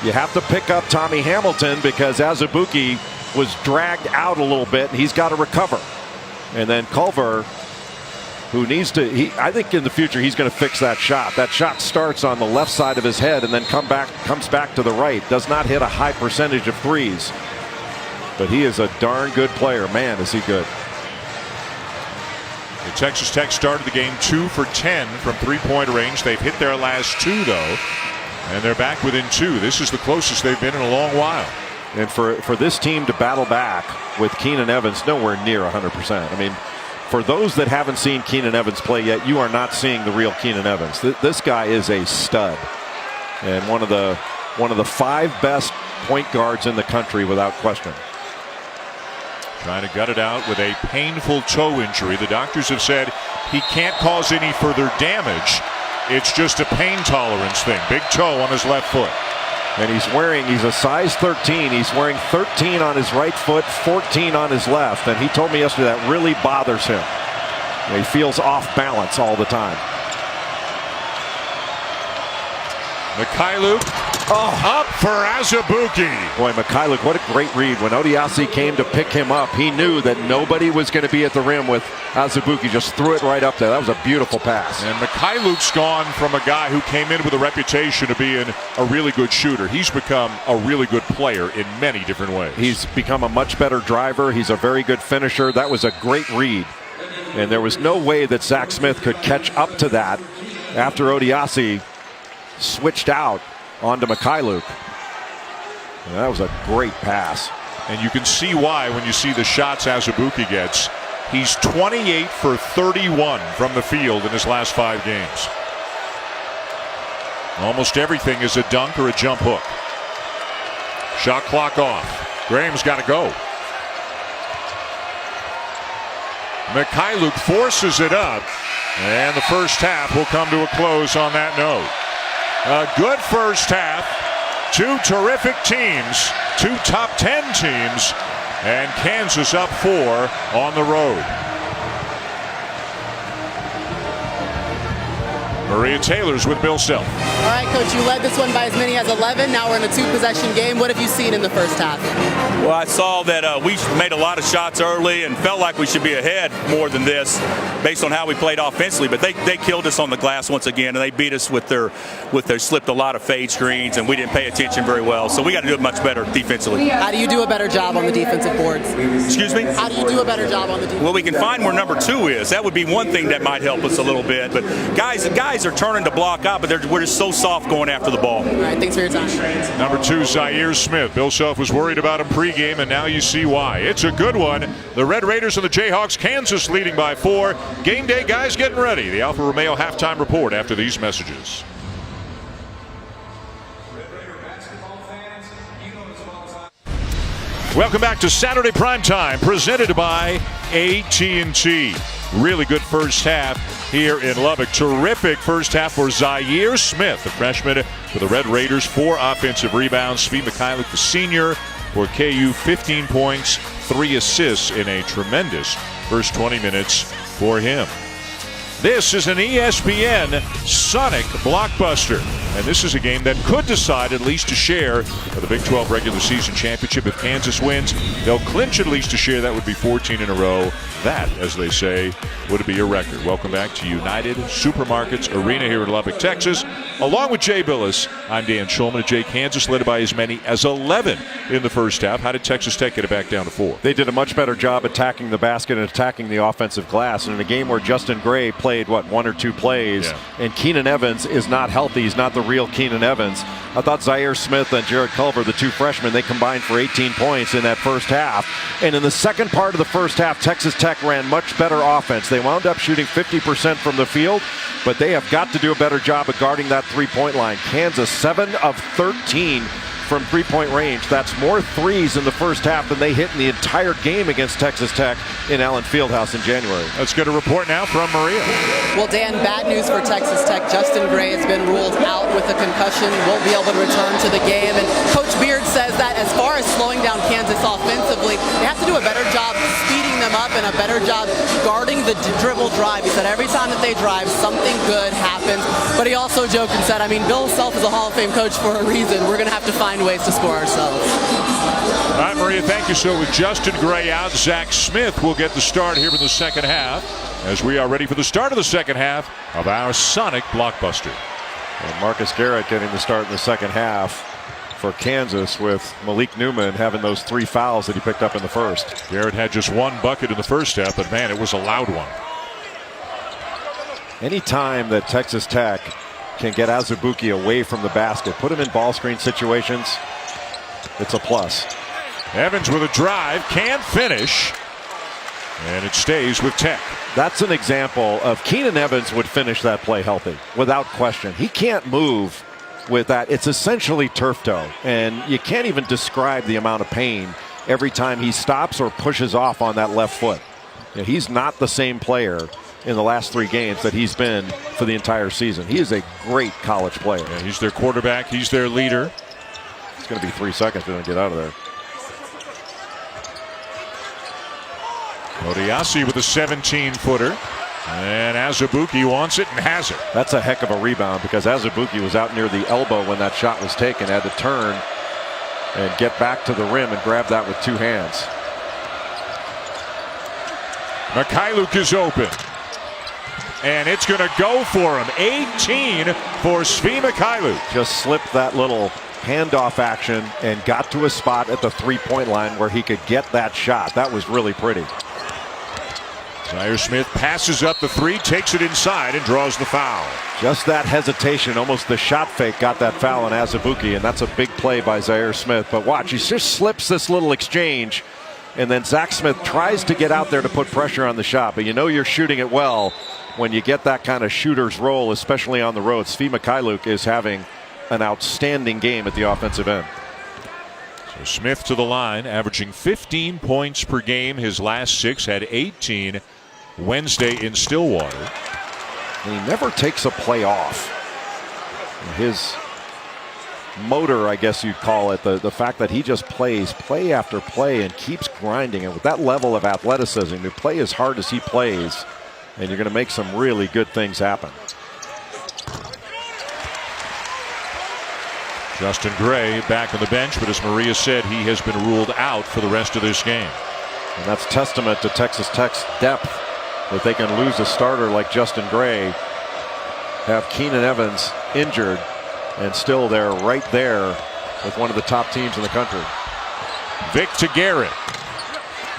You have to pick up Tommy Hamilton because Azubuike was dragged out a little bit, and he's got to recover. And then Culver, who needs to, I think in the future he's going to fix that shot. That shot starts on the left side of his head and then comes back to the right. Does not hit a high percentage of threes. But he is a darn good player. Man, is he good. The Texas Tech started the game 2 for 10 from three-point range. They've hit their last 2, though, and they're back within 2. This is the closest they've been in a long while. And for this team to battle back with Keenan Evans nowhere near 100%. I mean, for those that haven't seen Keenan Evans play yet, you are not seeing the real Keenan Evans. This guy is a stud, and one of the 5 best point guards in the country without question. Trying to gut it out with a painful toe injury. The doctors have said he can't cause any further damage. It's just a pain tolerance thing. Big toe on his left foot. And he's a size 13. He's wearing 13 on his right foot, 14 on his left. And he told me yesterday that really bothers him. He feels off balance all the time. Mikhailuk up for Azubuike. Boy, Mikhailuk, what a great read. When Odiasi came to pick him up, he knew that nobody was going to be at the rim with Azubuike. Just threw it right up there. That was a beautiful pass. And Mikhailuk's gone from a guy who came in with a reputation of being a really good shooter. He's become a really good player in many different ways. He's become a much better driver. He's a very good finisher. That was a great read. And there was no way that Zach Smith could catch up to that after Odiasi switched out onto Mikhailuk. And that was a great pass. And you can see why when you see the shots Azubuike gets. He's 28 for 31 from the field in his last 5 games. Almost everything is a dunk or a jump hook. Shot clock off. Graham's got to go. Mikhailuk forces it up, and the first half will come to a close on that note. A good first half. 2 terrific teams, 2 top 10 teams, and Kansas up 4 on the road. Maria Taylor's with Bill Self. All right, Coach, you led this one by as many as 11. Now we're in a 2-possession game. What have you seen in the first half? Well, I saw that we made a lot of shots early and felt like we should be ahead more than this based on how we played offensively. But they killed us on the glass once again, and they beat us with their slipped a lot of fade screens, and we didn't pay attention very well. So we got to do it much better defensively. How do you do a better job on the defensive boards? Excuse me? How do you do a better job on the defense? Well, we can find where number 2 is. That would be one thing that might help us a little bit. But guys are turning to block out, but we're just so soft going after the ball. All right, thanks for your time. Number 2, Zaire Smith. Bill Self was worried about him pregame, and now you see why. It's a good one. The Red Raiders and the Jayhawks, Kansas leading by 4. Game day guys getting ready. The Alfa Romeo halftime report after these messages. Welcome back to Saturday Primetime, presented by AT&T. Really good first half here in Lubbock. Terrific first half for Zaire Smith, the freshman for the Red Raiders. 4 offensive rebounds. Svi Mikhailuk, the senior, for KU, 15 points, 3 assists in a tremendous first 20 minutes for him. This is an ESPN Sonic blockbuster, and this is a game that could decide at least a share of the Big 12 regular season championship. If Kansas wins, they'll clinch at least a share. That would be 14 in a row. That, as they say, would be a record. Welcome back to United Supermarkets Arena here in Lubbock, Texas. Along with Jay Billis, I'm Dan Schulman. Jay, Kansas led by as many as 11 in the first half. How did Texas Tech get it back down to 4? They did a much better job attacking the basket and attacking the offensive glass. And in a game where Justin Gray played, 1 or 2 plays, and Keenan Evans is not healthy. He's not the real Keenan Evans. I thought Zaire Smith and Jared Culver, the 2 freshmen, they combined for 18 points in that first half. And in the second part of the first half, Texas Tech ran much better offense. They wound up shooting 50% from the field, but they have got to do a better job of guarding that 3-point line. Kansas, 7 of 13 from 3-point range. That's more threes in the first half than they hit in the entire game against Texas Tech in Allen Fieldhouse in January. Let's get a report now from Maria. Well, Dan, bad news for Texas Tech. Justin Gray has been ruled out with a concussion, won't be able to return to the game. And Coach Beard says that as far as slowing down Kansas offensively, they have to do a better job speeding them up and a better job guarding the dribble drive. He said every time that they drive, something good happens. But he also joked and said, I mean, Bill Self is a Hall of Fame coach for a reason. We're going to have to find ways to score ourselves. All right, Maria, thank you. So with Justin Gray out, Zach Smith will get the start here in the second half as we are ready for the start of the second half of our Sonic Blockbuster. And Marcus Garrett getting the start in the second half for Kansas, with Malik Newman having those 3 fouls that he picked up in the first. Garrett had just 1 bucket in the first half, but man, it was a loud one. Anytime that Texas Tech can get Azubuike away from the basket, put him in ball screen situations, it's a plus. Evans with a drive, can't finish, and it stays with Tech. That's an example of Keenan Evans would finish that play healthy, without question. He can't move with that. It's essentially turf toe, and you can't even describe the amount of pain every time he stops or pushes off on that left foot. You know, he's not the same player in the last 3 games that he's been for the entire season. He is a great college player. Yeah, he's their quarterback. He's their leader. It's going to be 3 seconds for him to get out of there. Odiasi with a 17-footer. And Azubuike wants it and has it. That's a heck of a rebound, because Azubuike was out near the elbow when that shot was taken. Had to turn and get back to the rim and grab that with 2 hands. Mikhailuk is open. And it's going to go for him. 18 for Svi Mikhailuk. Just slipped that little handoff action and got to a spot at the 3-point line where he could get that shot. That was really pretty. Zaire Smith passes up the 3, takes it inside, and draws the foul. Just that hesitation, almost the shot fake, got that foul on Azubuike, and that's a big play by Zaire Smith. But watch, he just slips this little exchange, and then Zach Smith tries to get out there to put pressure on the shot. But you know you're shooting it well when you get that kind of shooter's role, especially on the road. Svi Mikhailuk is having an outstanding game at the offensive end. So Smith to the line, averaging 15 points per game. His last 6, had 18 Wednesday in Stillwater. And he never takes a play off. His motor, I guess you'd call it, the fact that he just plays play after play and keeps grinding. And with that level of athleticism, to play as hard as he plays, and you're going to make some really good things happen. Justin Gray back on the bench, but as Maria said, he has been ruled out for the rest of this game. And that's testament to Texas Tech's depth, that they can lose a starter like Justin Gray, have Keenan Evans injured, and still they're right there with one of the top teams in the country. Vic to Garrett.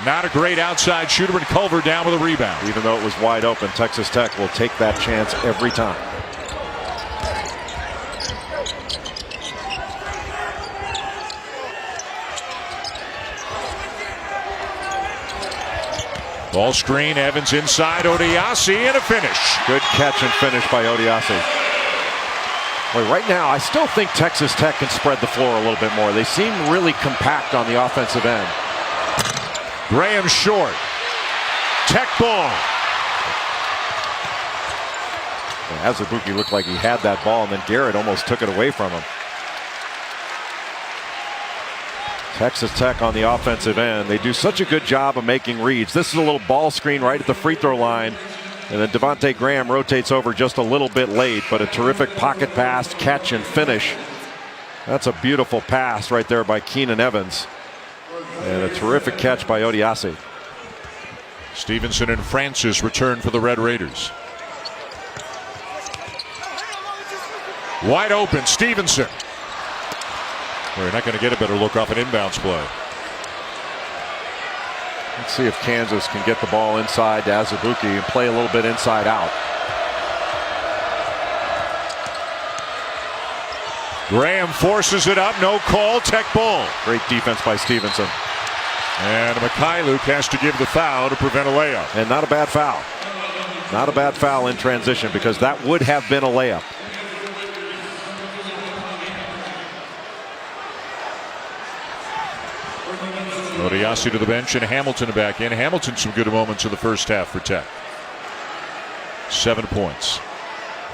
Not a great outside shooter, but Culver down with a rebound. Even though it was wide open, Texas Tech will take that chance every time. Ball screen, Evans inside, Odiasi, and a finish. Good catch and finish by Odiasi. Boy, right now, I still think Texas Tech can spread the floor a little bit more. They seem really compact on the offensive end. Graham short. Tech ball. Azubuike looked like he had that ball, and then Garrett almost took it away from him. Texas Tech on the offensive end. They do such a good job of making reads. This is a little ball screen right at the free throw line. And then Devontae Graham rotates over just a little bit late, but a terrific pocket pass, catch, and finish. That's a beautiful pass right there by Keenan Evans. And a terrific catch by Odiasi. Stevenson and Francis return for the Red Raiders. Wide open, Stevenson. We're not going to get a better look off an inbounds play. Let's see if Kansas can get the ball inside to Azubuike and play a little bit inside out. Graham forces it up, no call, Tech ball. Great defense by Stevenson. And Mikhailuk has to give the foul to prevent a layup. And not a bad foul. Not a bad foul in transition, because that would have been a layup. Odiasi to the bench and Hamilton back in. Hamilton some good moments in the first half for Tech. 7 points.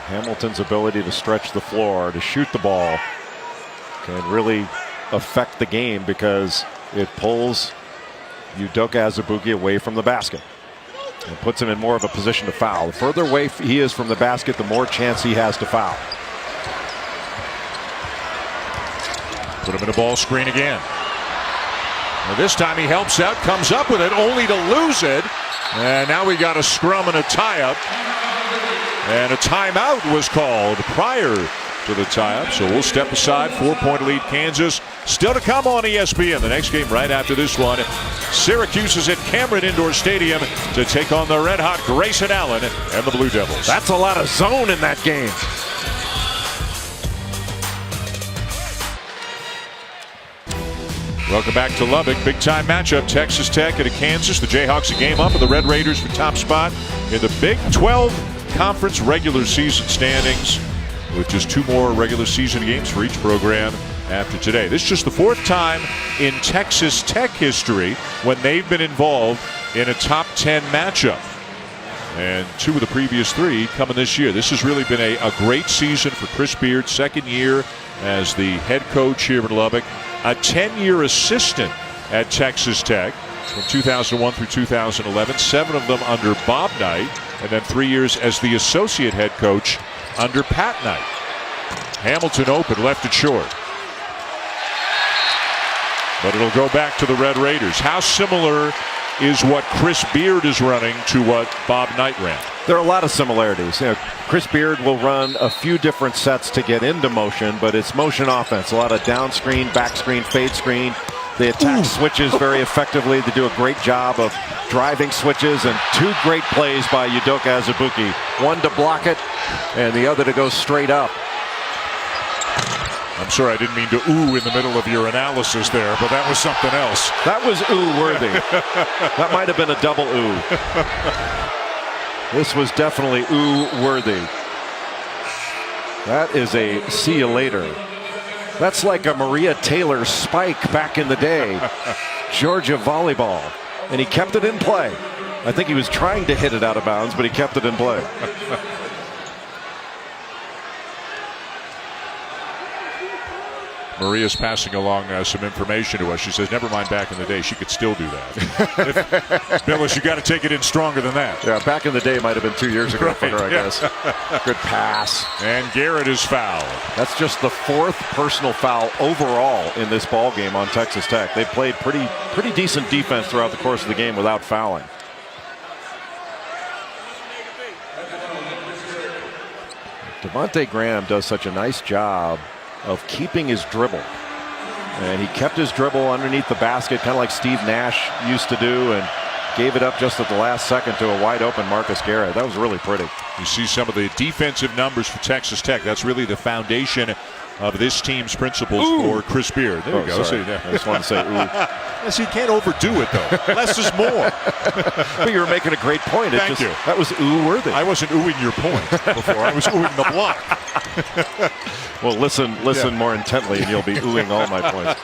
Hamilton's ability to stretch the floor, to shoot the ball, can really affect the game, because it pulls Udoka Azubuike away from the basket. And puts him in more of a position to foul. The further away he is from the basket, the more chance he has to foul. Put him in a ball screen again. Well, this time he helps out, comes up with it, only to lose it. And now we got a scrum and a tie-up. And a timeout was called prior to the tie-up. So we'll step aside. 4-point lead Kansas. Still to come on ESPN. The next game right after this one. Syracuse is at Cameron Indoor Stadium to take on the red-hot Grayson Allen and the Blue Devils. That's a lot of zone in that game. Welcome back to Lubbock. Big time matchup. Texas Tech at Kansas. The Jayhawks a game up and the Red Raiders for top spot in the Big 12 Conference regular season standings, with just 2 more regular season games for each program after today. This is just the 4th time in Texas Tech history when they've been involved in a top 10 matchup. And 2 of the previous 3 coming this year. This has really been a great season for Chris Beard, 2nd year as the head coach here in Lubbock. A 10-year assistant at Texas Tech from 2001 through 2011, 7 of them under Bob Knight, and then 3 years as the associate head coach under Pat Knight. Hamilton open, left it short. But it'll go back to the Red Raiders. How similar is what Chris Beard is running to what Bob Knight ran? There are a lot of similarities. Chris Beard will run a few different sets to get into motion, but it's motion offense. A lot of down screen, back screen, fade screen. They attack switches very effectively. They do a great job of driving switches, and 2 great plays by Udoka Azubuike. One to block it and the other to go straight up. I'm sorry, I didn't mean to ooh in the middle of your analysis there, but that was something else. That was ooh worthy. That might have been a double ooh. This was definitely ooh worthy. That is a see you later. That's like a Maria Taylor spike back in the day. Georgia volleyball. And he kept it in play. I think he was trying to hit it out of bounds, but he kept it in play. Maria's passing along some information to us. She says, never mind back in the day, she could still do that. Billis, you got to take it in stronger than that. Yeah, back in the day might have been 2 years ago right, for her, I guess. Good pass. And Garrett is fouled. That's just the 4th personal foul overall in this ball game on Texas Tech. They played pretty decent defense throughout the course of the game without fouling. Devontae Graham does such a nice job of keeping his dribble. And he kept his dribble underneath the basket, kind of like Steve Nash used to do, and gave it up just at the last second to a wide open Marcus Garrett. That was really pretty. You see some of the defensive numbers for Texas Tech. That's really the foundation of this team's principles for Chris Beard. There you go. Sorry. I just wanted to say ooh. Yes, you can't overdo it, though. Less is more. But you were making a great point. Thank you. That was ooh worthy. I wasn't oohing your point before. I was oohing the block. Well, listen more intently, and you'll be oohing all my points.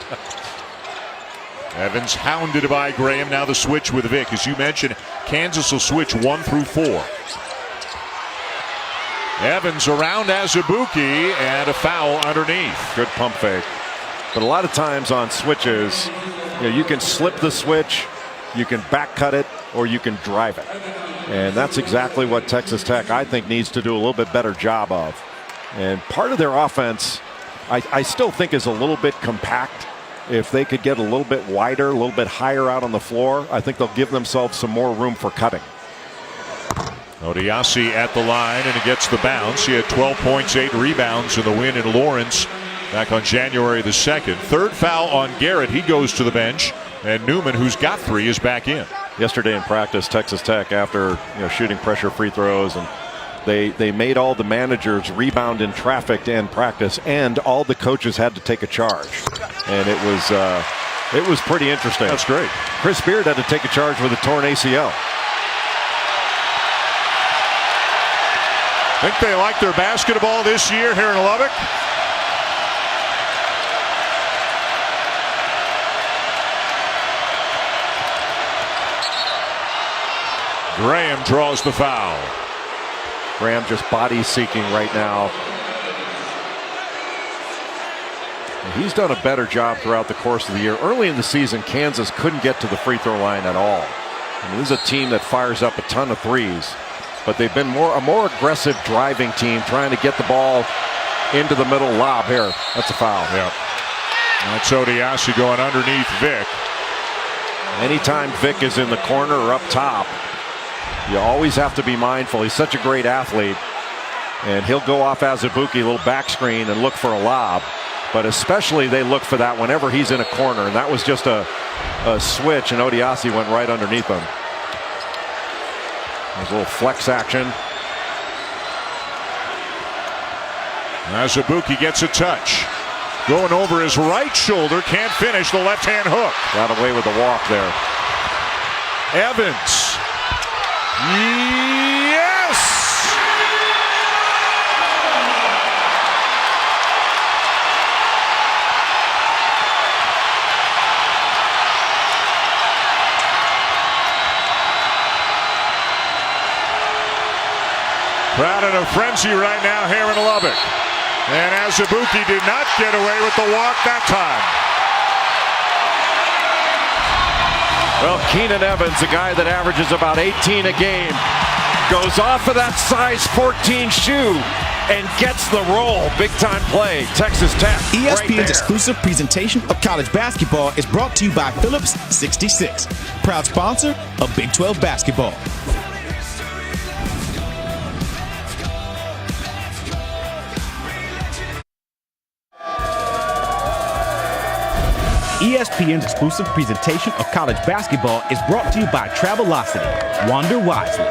Evans hounded by Graham. Now the switch with Vic. As you mentioned, Kansas will switch 1 through 4. Evans around Azubuike, and a foul underneath. Good pump fake. But a lot of times on switches, you can slip the switch, you can back cut it, or you can drive it. And that's exactly what Texas Tech, I think, needs to do a little bit better job of. And part of their offense, I still think, is a little bit compact. If they could get a little bit wider, a little bit higher out on the floor, I think they'll give themselves some more room for cutting. Odiasi at the line, and he gets the bounce. He had 12 points, 8 rebounds in the win in Lawrence back on January the 2nd. 3rd foul on Garrett. He goes to the bench, and Newman, who's got 3, is back in. Yesterday in practice, Texas Tech, after shooting pressure free throws, and they made all the managers rebound in traffic to end practice, and all the coaches had to take a charge. And it was pretty interesting. That's great. Chris Beard had to take a charge with a torn ACL. Think they like their basketball this year here in Lubbock? Graham draws the foul. Graham just body seeking right now. He's done a better job throughout the course of the year. Early in the season, Kansas couldn't get to the free throw line at all. I mean, this is a team that fires up a ton of threes, but they've been a more aggressive driving team, trying to get the ball into the middle. Lob here. That's a foul. Yeah. That's Odiasi going underneath Vic. Anytime Vic is in the corner or up top, you always have to be mindful. He's such a great athlete, and he'll go off Azubuike, a little back screen, and look for a lob. But especially they look for that whenever he's in a corner, and that was just a switch, and Odiasi went right underneath him. There's a little flex action. Azubuike gets a touch. Going over his right shoulder, can't finish the left-hand hook. Got away with the walk there. Evans. Yes! Crowd in a frenzy right now here in Lubbock. And Azubuike did not get away with the walk that time. Well, Keenan Evans, a guy that averages about 18 a game, goes off of that size 14 shoe and gets the roll. Big time play. Texas Tech. ESPN's exclusive presentation of college basketball is brought to you by Phillips 66, proud sponsor of Big 12 basketball. ESPN's exclusive presentation of college basketball is brought to you by Travelocity. Wander wisely.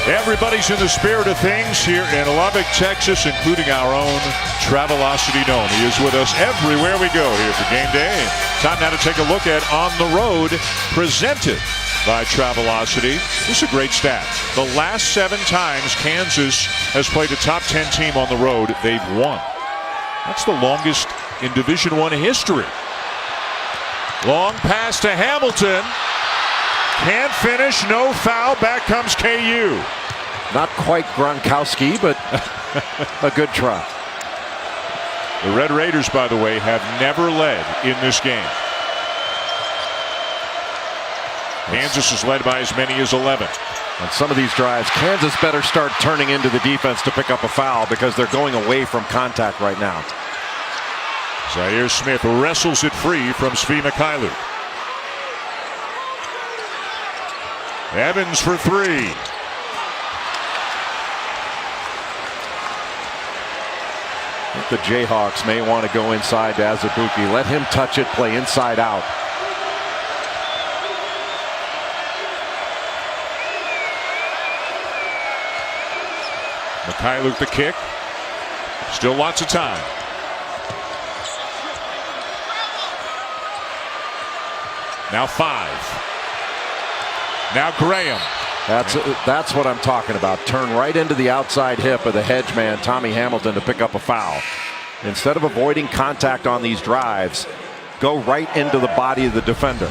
Everybody's in the spirit of things here in Lubbock, Texas, including our own Travelocity Gnome. He is with us everywhere we go here for game day. Time now to take a look at On the Road, presented by Travelocity. This is a great stat. The last 7 times Kansas has played a top 10 team on the road, they've won. That's the longest in Division I history. Long pass to Hamilton. Can't finish, no foul. Back comes KU. Not quite Gronkowski, but a good try. The Red Raiders, by the way, have never led in this game. Kansas is led by as many as 11. On some of these drives, Kansas better start turning into the defense to pick up a foul because they're going away from contact right now. Zaire Smith wrestles it free from Svi Mikhailuk. Evans for 3. I think the Jayhawks may want to go inside to Azubuike. Let him touch it, play inside out. Mikhailuk the kick. Still lots of time. Now 5. Now Graham. That's what I'm talking about. Turn right into the outside hip of the hedge man, Tommy Hamilton, to pick up a foul. Instead of avoiding contact on these drives, go right into the body of the defender.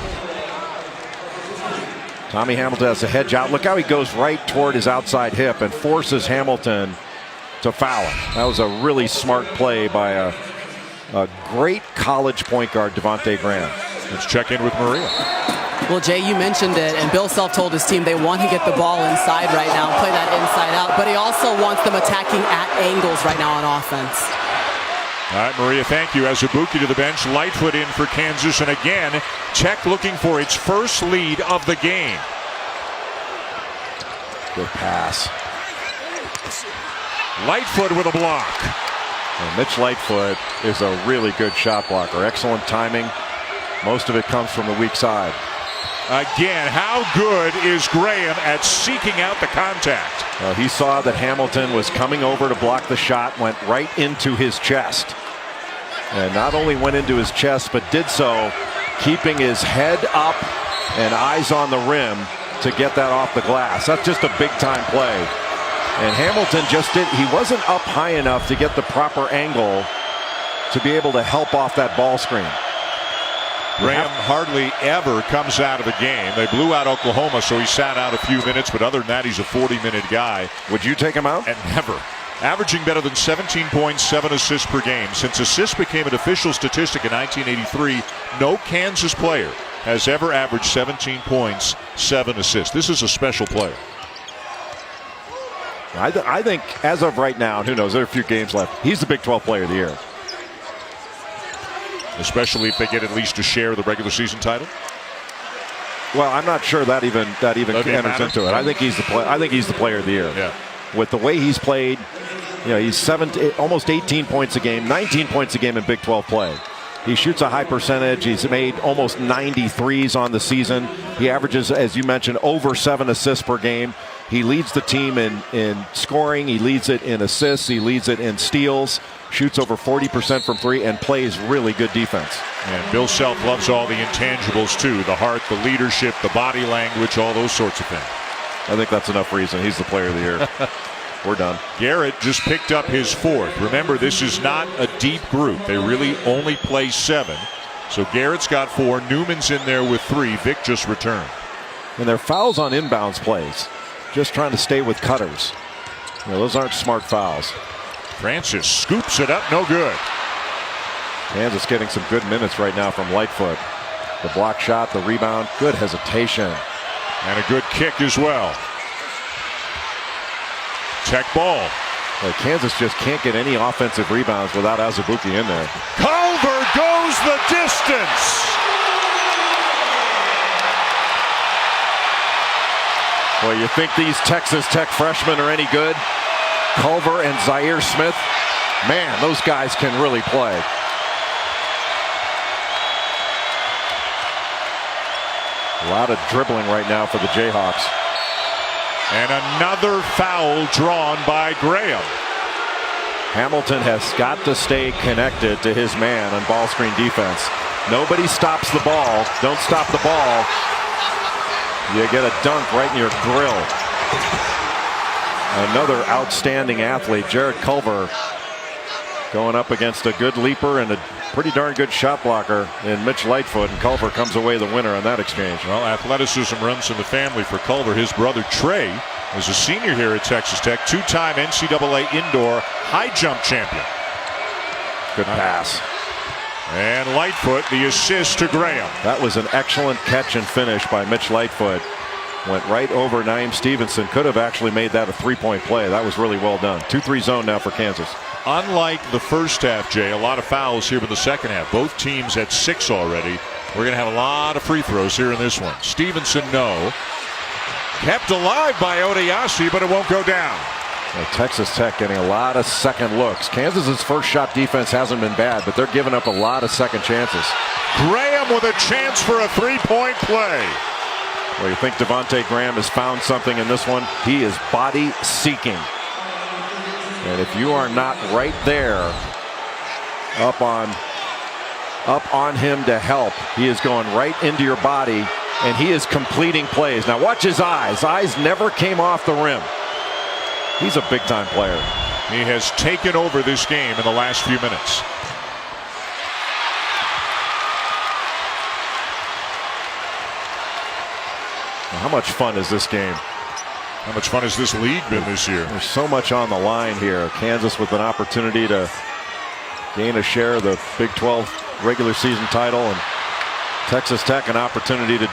Tommy Hamilton has a hedge out. Look how he goes right toward his outside hip and forces Hamilton to foul him. That was a really smart play by a great college point guard, Devontae Graham. Let's check in with Maria. Well, Jay, you mentioned it, and Bill Self told his team they want to get the ball inside right now, play that inside out, but he also wants them attacking at angles right now on offense. All right, Maria, thank you. Azubuike to the bench, Lightfoot in for Kansas, and again, Tech looking for its first lead of the game. Good pass. Lightfoot with a block. Well, Mitch Lightfoot is a really good shot blocker. Excellent timing. Most of it comes from the weak side. Again, how good is Graham at seeking out the contact? Well, he saw that Hamilton was coming over to block the shot, went right into his chest. And not only went into his chest, but did so keeping his head up and eyes on the rim to get that off the glass. That's just a big-time play. And Hamilton he wasn't up high enough to get the proper angle to be able to help off that ball screen. Graham hardly ever comes out of a game. They blew out Oklahoma, so he sat out a few minutes, but other than that, he's a 40-minute guy. Would you take him out? And never. averaging better than 17.7 assists per game. Since assists became an official statistic in 1983, no Kansas player has ever averaged 17 points, 7 assists. This is a special player. I think as of right now, and who knows, there are a few games left, he's the Big 12 Player of the Year. Especially if they get at least a share of the regular season title. Well, I'm not sure that even enters into it. I think he's the Player of the Year. Yeah. With the way he's played, he's almost 18 points a game, 19 points a game in Big 12 play. He shoots a high percentage. He's made almost 90 threes on the season. He averages, as you mentioned, over 7 assists per game. He leads the team in scoring. He leads it in assists. He leads it in steals. Shoots over 40% from 3 and plays really good defense. And Bill Self loves all the intangibles too. The heart, the leadership, the body language, all those sorts of things. I think that's enough reason. He's the Player of the Year. We're done. Garrett just picked up his 4th. Remember, this is not a deep group. They really only play 7. So Garrett's got 4. Newman's in there with 3. Vic just returned. And their fouls on inbounds plays. Just trying to stay with cutters. Those aren't smart fouls. Francis scoops it up. No good. Kansas getting some good minutes right now from Lightfoot. The block shot, the rebound, good hesitation. And a good kick as well. Tech ball. Well, Kansas just can't get any offensive rebounds without Azubuike in there. Culver goes the distance. Well, you think these Texas Tech freshmen are any good? Culver and Zaire Smith, man, those guys can really play. A lot of dribbling right now for the Jayhawks. And another foul drawn by Graham. Hamilton has got to stay connected to his man on ball screen defense. Nobody stops the ball. Don't stop the ball. You get a dunk right in your grill. Another outstanding athlete, Jared Culver, going up against a good leaper and a pretty darn good shot blocker in Mitch Lightfoot, and Culver comes away the winner on that exchange. Well, athleticism runs in the family for Culver. His brother Trey is a senior here at Texas Tech, 2-time NCAA indoor high jump champion. Good pass. And Lightfoot, the assist to Graham. That was an excellent catch and finish by Mitch Lightfoot. Went right over Naeem Stevenson. Could have actually made that a 3-point play. That was really well done. 2-3 zone now for Kansas. Unlike the first half, Jay, a lot of fouls here in the second half. Both teams at 6 already. We're going to have a lot of free throws here in this one. Stevenson, no. Kept alive by Odiasi, but it won't go down. Well, Texas Tech getting a lot of second looks. Kansas's first shot defense hasn't been bad, but they're giving up a lot of second chances. Graham with a chance for a 3-point play. Well, you think Devontae Graham has found something in this one? He is body seeking. And if you are not right there up on him to help, he is going right into your body, and he is completing plays. Now watch his eyes. Eyes never came off the rim. He's a big-time player. He has taken over this game in the last few minutes. How much fun is this game? How much fun has this league been this year? There's so much on the line here. Kansas with an opportunity to gain a share of the Big 12 regular season title, and Texas Tech an opportunity to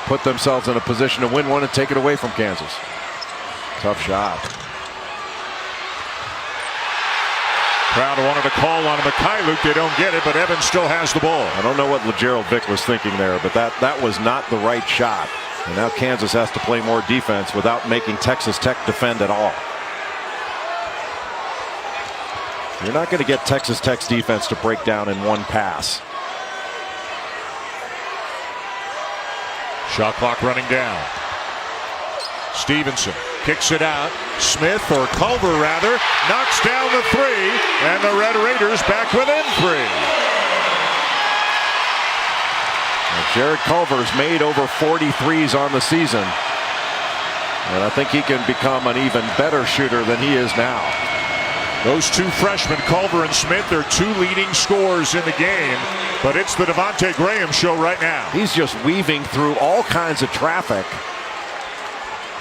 put themselves in a position to win one and take it away from Kansas. Tough shot. Crowd wanted to call on Mikhailuk. They don't get it, but Evans still has the ball. I don't know what LeGerald Vick was thinking there, but that was not the right shot. And now Kansas has to play more defense without making Texas Tech defend at all. You're not going to get Texas Tech's defense to break down in one pass. Shot clock running down. Stevenson kicks it out. Smith, or Culver rather, knocks down the 3, and the Red Raiders back within 3. Jared Culver's made over 43s on the season, and I think he can become an even better shooter than he is now. Those two freshmen, Culver and Smith, are 2 leading scorers in the game, but it's the Devontae Graham show right now. He's just weaving through all kinds of traffic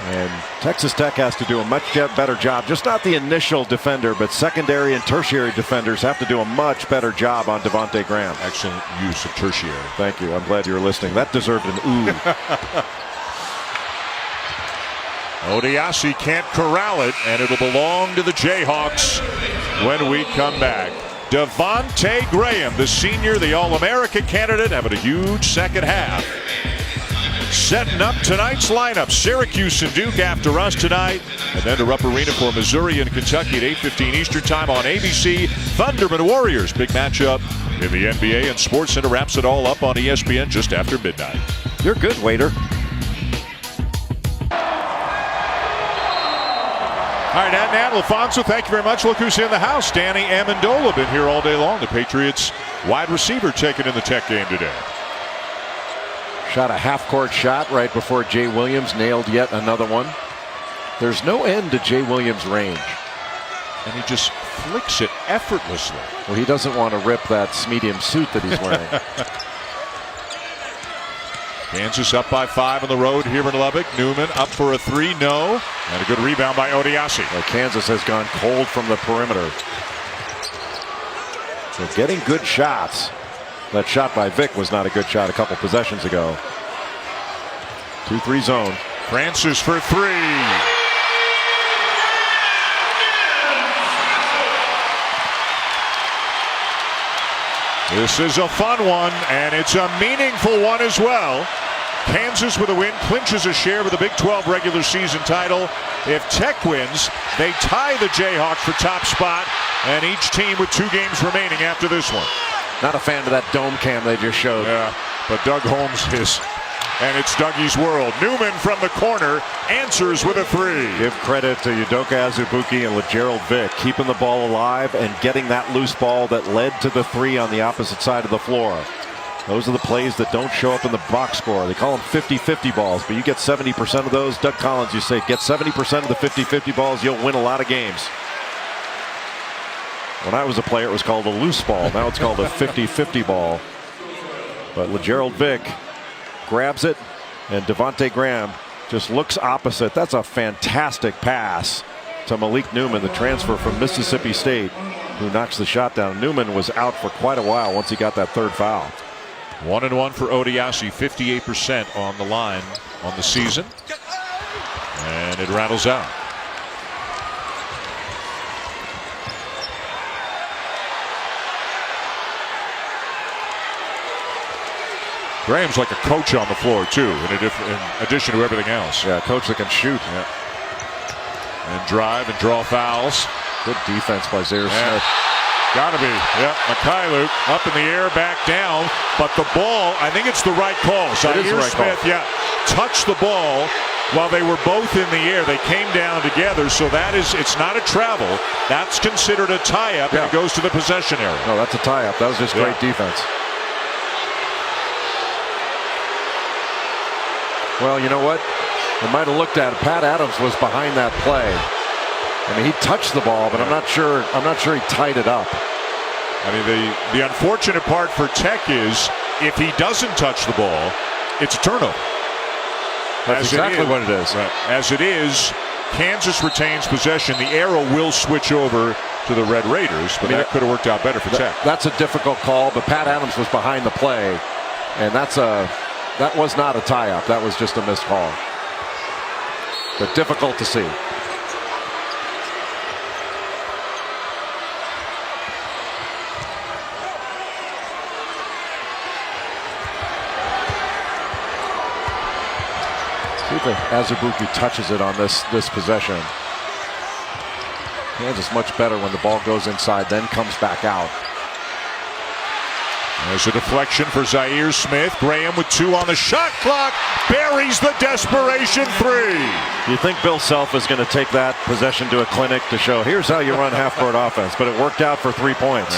And Texas Tech has to do a much better job. Just not the initial defender, but secondary and tertiary defenders have to do a much better job on Devontae Graham. Excellent use of tertiary. Thank you. I'm glad you were listening. That deserved an ooh. Odiasi can't corral it, and it'll belong to the Jayhawks when we come back. Devontae Graham, the senior, the All-American candidate, having a huge second half. Setting up tonight's lineup. Syracuse and Duke after us tonight. And then to Rupp Arena for Missouri and Kentucky at 8:15 Eastern Time on ABC. Thunderman Warriors. Big matchup in the NBA, and SportsCenter wraps it all up on ESPN just after midnight. You're good, waiter. All right, Adnan Alfonso, thank you very much. Look who's in the house. Danny Amendola, been here all day long. The Patriots wide receiver taken in the Tech game today. Shot a half-court shot right before Jay Williams nailed yet another one. There's no end to Jay Williams' range. And he just flicks it effortlessly. Well, he doesn't want to rip that medium suit that he's wearing. Kansas up by 5 on the road here in Lubbock. Newman up for a 3, no. And a good rebound by Odiasi. Well, Kansas has gone cold from the perimeter. So getting good shots. That shot by Vic was not a good shot a couple possessions ago. 2-3 zone. Francis for 3. This is a fun one, and it's a meaningful one as well. Kansas with a win clinches a share of the Big 12 regular season title. If Tech wins, they tie the Jayhawks for top spot, and each team with 2 games remaining after this one. Not a fan of that dome cam they just showed. Yeah, but Doug Holmes is, and it's Dougie's world. Newman from the corner answers with a 3. Give credit to Udoka Azubuike and LeGerald Vick, keeping the ball alive and getting that loose ball that led to the 3 on the opposite side of the floor. Those are the plays that don't show up in the box score. They call them 50-50 balls, but you get 70% of those. Doug Collins, you say, get 70% of the 50-50 balls, you'll win a lot of games. When I was a player, it was called a loose ball. Now it's called a 50-50 ball. But LeGerald Vick grabs it, and Devontae Graham just looks opposite. That's a fantastic pass to Malik Newman, the transfer from Mississippi State, who knocks the shot down. Newman was out for quite a while once he got that 3rd foul. 1-1 for Odiasi, 58% on the line on the season. And it rattles out. Graham's like a coach on the floor, too, in addition to everything else. Yeah, a coach that can shoot. Yeah. And drive and draw fouls. Good defense by Zaire Smith. Gotta be. Yeah, Mikhailuk up in the air, back down. But the ball, I think it's the right call. Zaire Smith, touched the ball while they were both in the air. They came down together, so it's not a travel. That's considered a tie-up, and it goes to the possession area. No, that's a tie-up. That was just great defense. Well, you know what? They might have looked at it. Pat Adams was behind that play. I mean, he touched the ball, but I'm not sure he tied it up. I mean, the unfortunate part for Tech is if he doesn't touch the ball, it's a turnover. That's exactly what it is. Right. As it is, Kansas retains possession. The arrow will switch over to the Red Raiders, but that could have worked out better for Tech. That's a difficult call, but Pat Adams was behind the play, and that was not a tie-up. That was just a missed call. But difficult to see. See if Azubuike touches it on this possession. Kansas much better when the ball goes inside, then comes back out. There's a deflection for Zaire Smith. Graham with 2 on the shot clock. Buries the desperation 3. You think Bill Self is going to take that possession to a clinic to show, here's how you run half-court offense. But it worked out for 3 points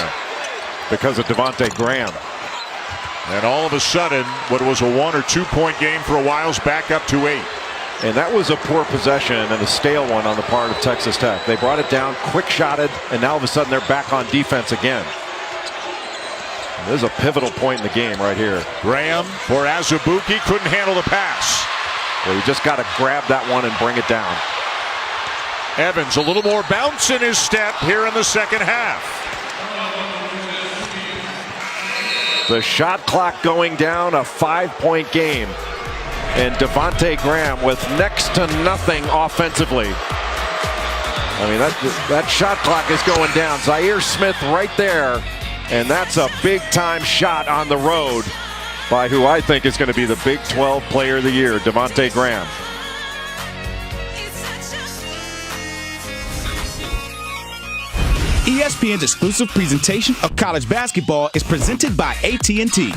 because of Devontae Graham. And all of a sudden, what was a 1 or 2 point game for a while is back up to 8. And that was a poor possession and a stale one on the part of Texas Tech. They brought it down, quick-shotted, and now all of a sudden they're back on defense again. This is a pivotal point in the game right here. Graham for Azubuike, couldn't handle the pass. Well, you just got to grab that one and bring it down. Evans, a little more bounce in his step here in the second half. The shot clock going down, a 5-point game. And Devontae Graham with next to nothing offensively. I mean, that shot clock is going down. Zaire Smith right there. And that's a big-time shot on the road by who I think is going to be the Big 12 Player of the Year, Devontae Graham. ESPN's exclusive presentation of college basketball is presented by AT&T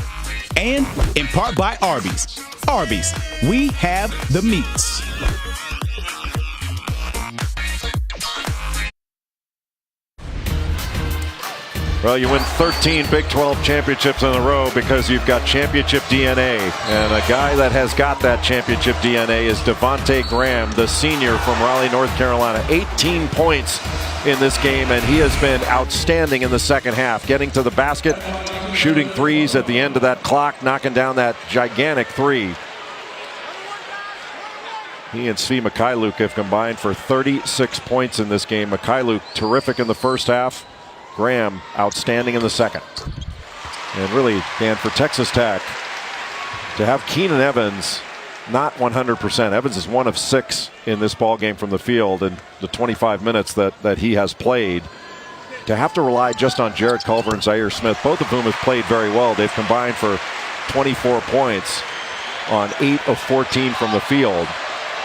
and in part by Arby's. Arby's, we have the meats. Well, you win 13 Big 12 championships in a row because you've got championship DNA. And a guy that has got that championship DNA is Devontae Graham, the senior from Raleigh, North Carolina. 18 points in this game, and he has been outstanding in the second half. Getting to the basket, shooting threes at the end of that clock, knocking down that gigantic three. He and Svi Mikhailuk have combined for 36 points in this game. Mikhailuk terrific in the first half. Graham outstanding in the second. And really, Dan, for Texas Tech to have Keenan Evans not 100%. Evans is 1 of 6 in this ball game from the field in the 25 minutes that he has played. To have to rely just on Jarrett Culver and Zaire Smith, both of whom have played very well. They've combined for 24 points on 8 of 14 from the field.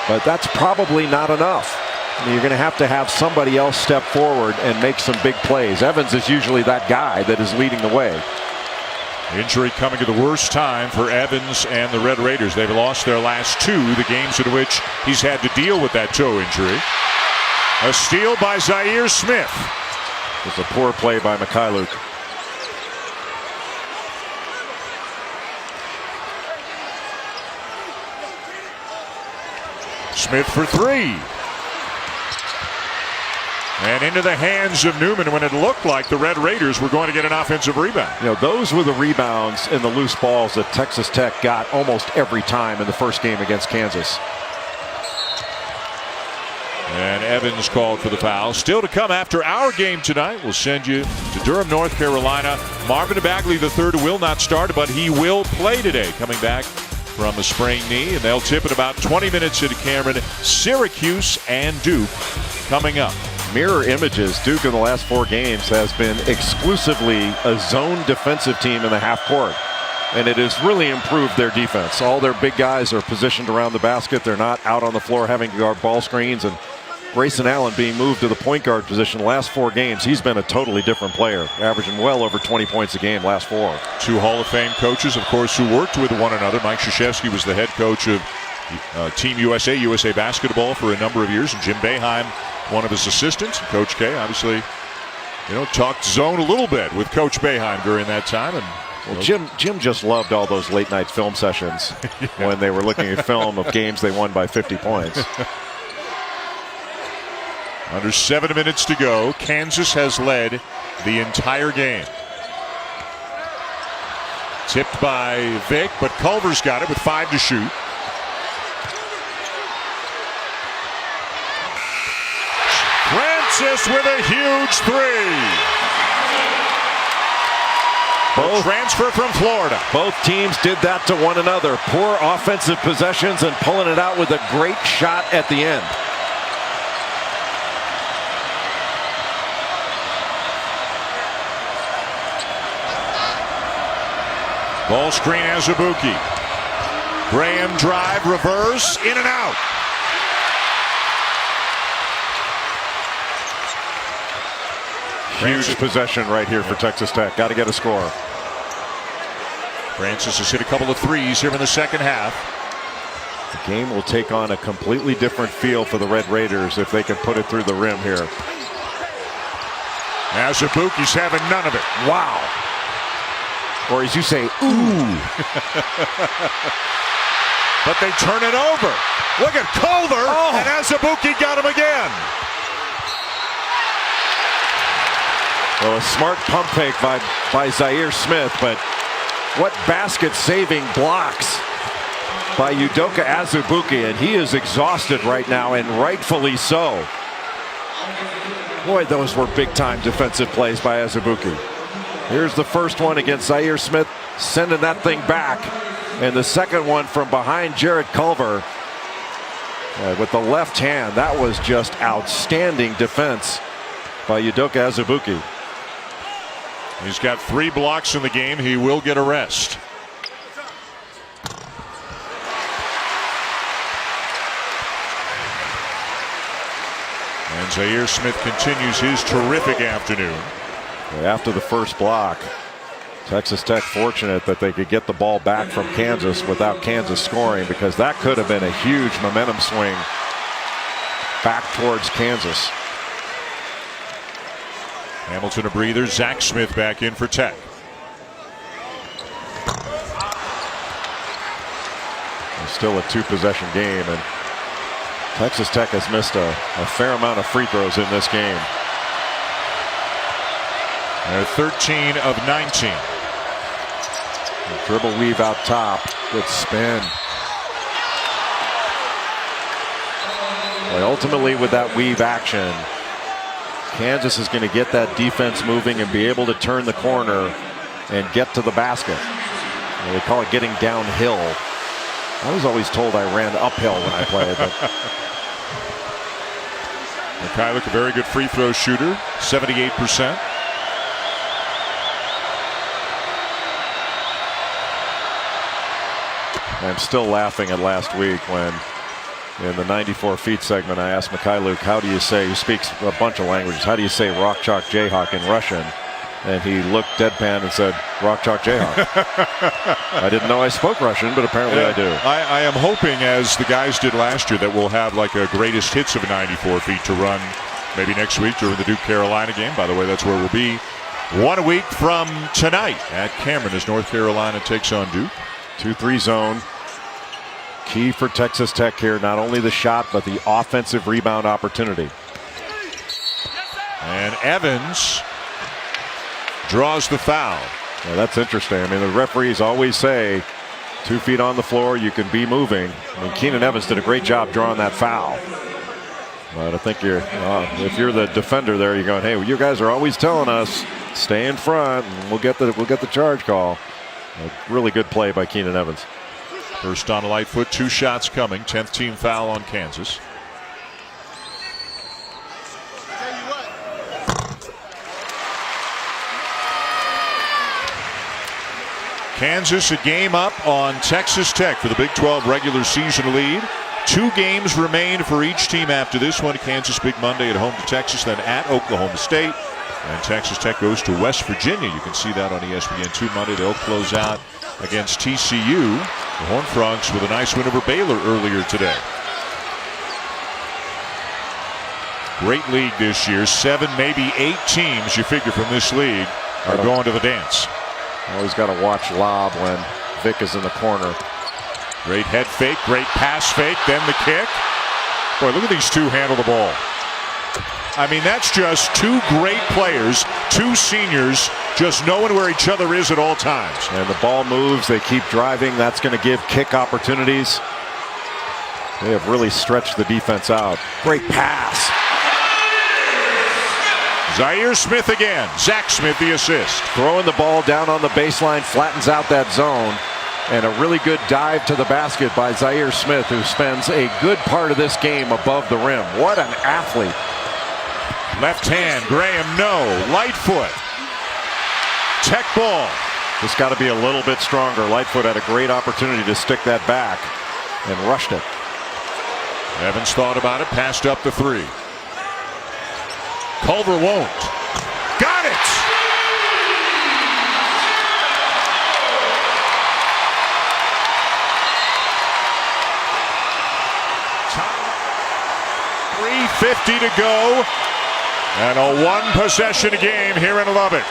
But that's probably not enough. I mean, you're going to have somebody else step forward and make some big plays. Evans is usually that guy that is leading the way. Injury coming at the worst time for Evans and the Red Raiders. They've lost their last 2, the games in which he's had to deal with that toe injury. A steal by Zaire Smith. It's a poor play by Mikhailuk. Smith for 3. And into the hands of Newman when it looked like the Red Raiders were going to get an offensive rebound. You know, those were the rebounds and the loose balls that Texas Tech got almost every time in the first game against Kansas. And Evans called for the foul. Still to come after our game tonight. We'll send you to Durham, North Carolina. Marvin Bagley III will not start, but he will play today, coming back from a sprained knee. And they'll tip in about 20 minutes into Cameron. Syracuse and Duke coming up. Mirror images. Duke in the last 4 games has been exclusively a zone defensive team in the half court. And it has really improved their defense. All their big guys are positioned around the basket. They're not out on the floor having to guard ball screens. And Grayson Allen being moved to the point guard position the last 4 games. He's been a totally different player, averaging well over 20 points a game last 4. 2 Hall of Fame coaches, of course, who worked with one another. Mike Krzyzewski was the head coach of Team USA, USA Basketball for a number of years. And Jim Boeheim, one of his assistants. And Coach K, obviously, talked zone a little bit with Coach Boeheim during that time. And well, Jim just loved all those late night film sessions when they were looking at film of games they won by 50 points. Under 7 minutes to go, Kansas has led the entire game. Tipped by Vic, but Culver's got it with 5 to shoot. Francis with a huge 3. Both transfer from Florida. Both teams did that to one another. Poor offensive possessions and pulling it out with a great shot at the end. Ball screen Azubuike. Graham drive, reverse, in and out. Huge possession right here for Texas Tech. Got to get a score. Francis has hit a couple of threes here in the second half. The game will take on a completely different feel for the Red Raiders if they can put it through the rim here. Azubuike's having none of it. Wow. Or as you say, ooh. But they turn it over. Look at Culver, and Azubuike got him again. Well, a smart pump fake by Zaire Smith, but what basket-saving blocks by Udoka Azubuike, and he is exhausted right now, and rightfully so. Boy, those were big-time defensive plays by Azubuike. Here's the first one against Zaire Smith, sending that thing back. And the second one from behind Jarrett Culver with the left hand. That was just outstanding defense by Udoka Azubuike. He's got 3 blocks in the game. He will get a rest. And Zaire Smith continues his terrific afternoon. After the first block, Texas Tech fortunate that they could get the ball back from Kansas without Kansas scoring, because that could have been a huge momentum swing back towards Kansas. Hamilton a breather. Zach Smith back in for Tech. It's still a 2-possession game, and Texas Tech has missed a fair amount of free throws in this game. They're 13 of 19. The dribble weave out top. Good spin. Well, ultimately, with that weave action, Kansas is going to get that defense moving and be able to turn the corner and get to the basket. They call it getting downhill. I was always told I ran uphill when I played. But Mikhailuk, a very good free throw shooter, 78%. I'm still laughing at last week when in the 94 feet segment I asked Mikhailuk, how do you say, he speaks a bunch of languages, how do you say rock chalk Jayhawk in Russian? And he looked deadpan and said, rock chalk Jayhawk. I didn't know I spoke Russian, but apparently I do. I am hoping, as the guys did last year, that we'll have like a greatest hits of 94 feet to run maybe next week during the Duke Carolina game. By the way, that's where we'll be 1 week from tonight at Cameron as North Carolina takes on Duke. 2-3 zone. Key for Texas Tech here, not only the shot, but the offensive rebound opportunity. And Evans draws the foul. Yeah, that's interesting. I mean, the referees always say 2 feet on the floor, you can be moving. I mean, Keenan Evans did a great job drawing that foul. But I think if you're the defender there, you're going, hey, well, you guys are always telling us stay in front, and we'll get the charge call. A really good play by Keenan Evans. First on Lightfoot, 2 shots coming. 10th team foul on Kansas. Kansas a game up on Texas Tech for the Big 12 regular season lead. 2 games remain for each team after this one. Kansas big Monday at home to Texas, then at Oklahoma State. And Texas Tech goes to West Virginia. You can see that on ESPN2 Monday. They'll close out against TCU. The Horned Frogs with a nice win over Baylor earlier today. Great league this year. 7, maybe 8 teams, you figure, from this league are going to the dance. Always got to watch lob when Vic is in the corner. Great head fake, great pass fake, then the kick. Boy, look at these 2 handle the ball. I mean, that's just 2 great players, 2 seniors, just knowing where each other is at all times. And the ball moves, they keep driving. That's going to give kick opportunities. They have really stretched the defense out. Great pass. Zaire Smith again. Zach Smith the assist. Throwing the ball down on the baseline, flattens out that zone. And a really good dive to the basket by Zaire Smith, who spends a good part of this game above the rim. What an athlete. Left hand, Graham, no. Lightfoot. Tech ball. Just got to be a little bit stronger. Lightfoot had a great opportunity to stick that back and rushed it. Evans thought about it, passed up the 3. Culver won't. Got it! .350 to go. And a 1-possession game here in Lubbock.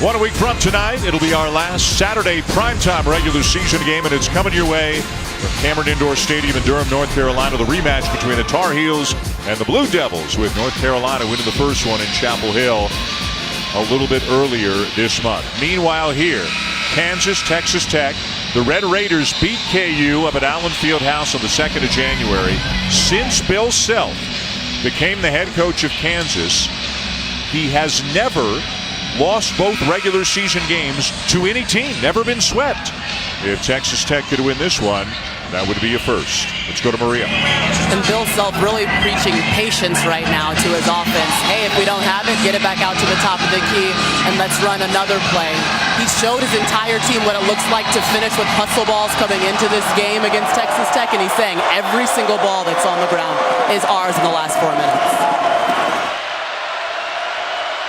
One week from tonight, it'll be our last Saturday primetime regular season game, and it's coming your way From Cameron Indoor Stadium in Durham, North Carolina, the rematch between the Tar Heels and the Blue Devils, with North Carolina winning the first one in Chapel Hill a little bit earlier this month. Meanwhile here, Kansas, Texas Tech. The Red Raiders beat KU up at Allen Fieldhouse on the 2nd of January. Since Bill Self became the head coach of Kansas, he has never lost both regular season games to any team, never been swept. If Texas Tech could win this one, that would be a first. Let's go to Maria. And Bill Self really preaching patience right now to his offense. Hey, if we don't have it, get it back out to the top of the key and let's run another play. He showed his entire team what it looks like to finish with hustle balls coming into this game against Texas Tech, and he's saying every single ball that's on the ground is ours in the last 4 minutes.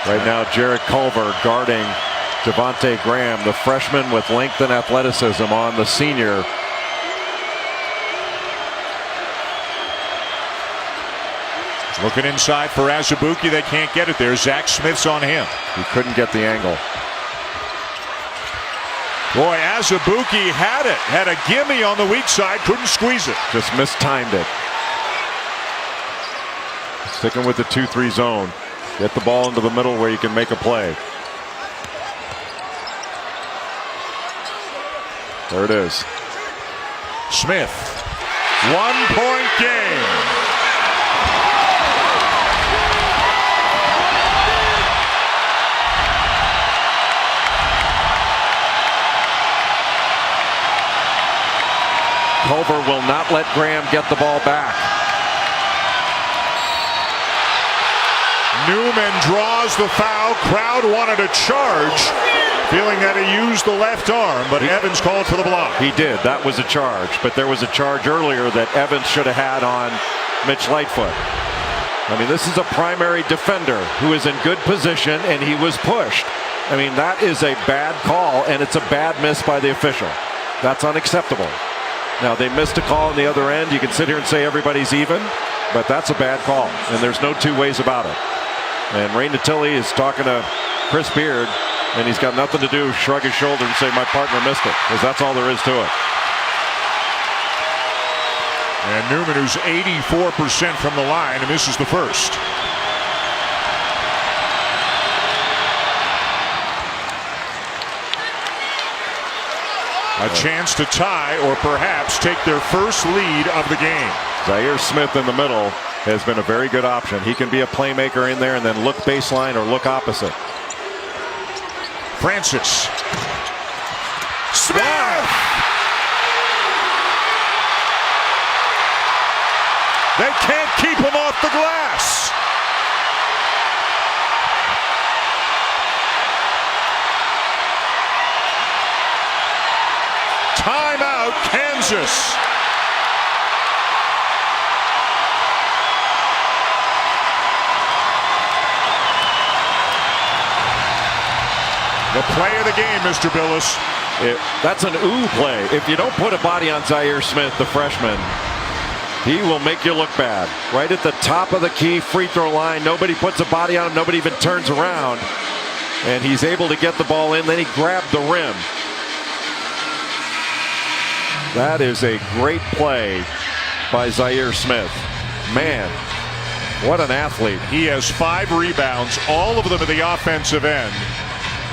Right now, Jared Culver guarding Devontae Graham, the freshman with length and athleticism, on the senior. Looking inside for Azubuike. They can't get it there. Zach Smith's on him. He couldn't get the angle. Boy, Azubuike had it. Had a gimme on the weak side. Couldn't squeeze it. Just mistimed it. Sticking with the 2-3 zone. Get the ball into the middle where you can make a play. There it is. Smith. 1-point game. Culver will not let Graham get the ball back. Newman draws the foul. Crowd wanted a charge, feeling that he used the left arm, but Evans called for the block. He did. That was a charge, but there was a charge earlier that Evans should have had on Mitch Lightfoot. I mean, this is a primary defender who is in good position, and he was pushed. I mean, that is a bad call, and it's a bad miss by the official. That's unacceptable. Now, they missed a call on the other end. You can sit here and say everybody's even, but that's a bad call, and there's no two ways about it. And Ray Natili is talking to Chris Beard, and he's got nothing to do, shrug his shoulder and say, my partner missed it, because that's all there is to it. And Newman, who's 84% from the line, and misses the first. A chance to tie or perhaps take their first lead of the game. Zaire Smith in the middle has been a very good option. He can be a playmaker in there and then look baseline or look opposite. Francis. Smith! They can't keep him off the glass. Timeout, Kansas. The play of the game, Mr. Billis. That's an ooh play. If you don't put a body on Zaire Smith, the freshman, he will make you look bad. Right at the top of the key free throw line. Nobody puts a body on him. Nobody even turns around. And he's able to get the ball in. Then he grabbed the rim. That is a great play by Zaire Smith. Man, what an athlete. He has 5 rebounds, all of them at the offensive end,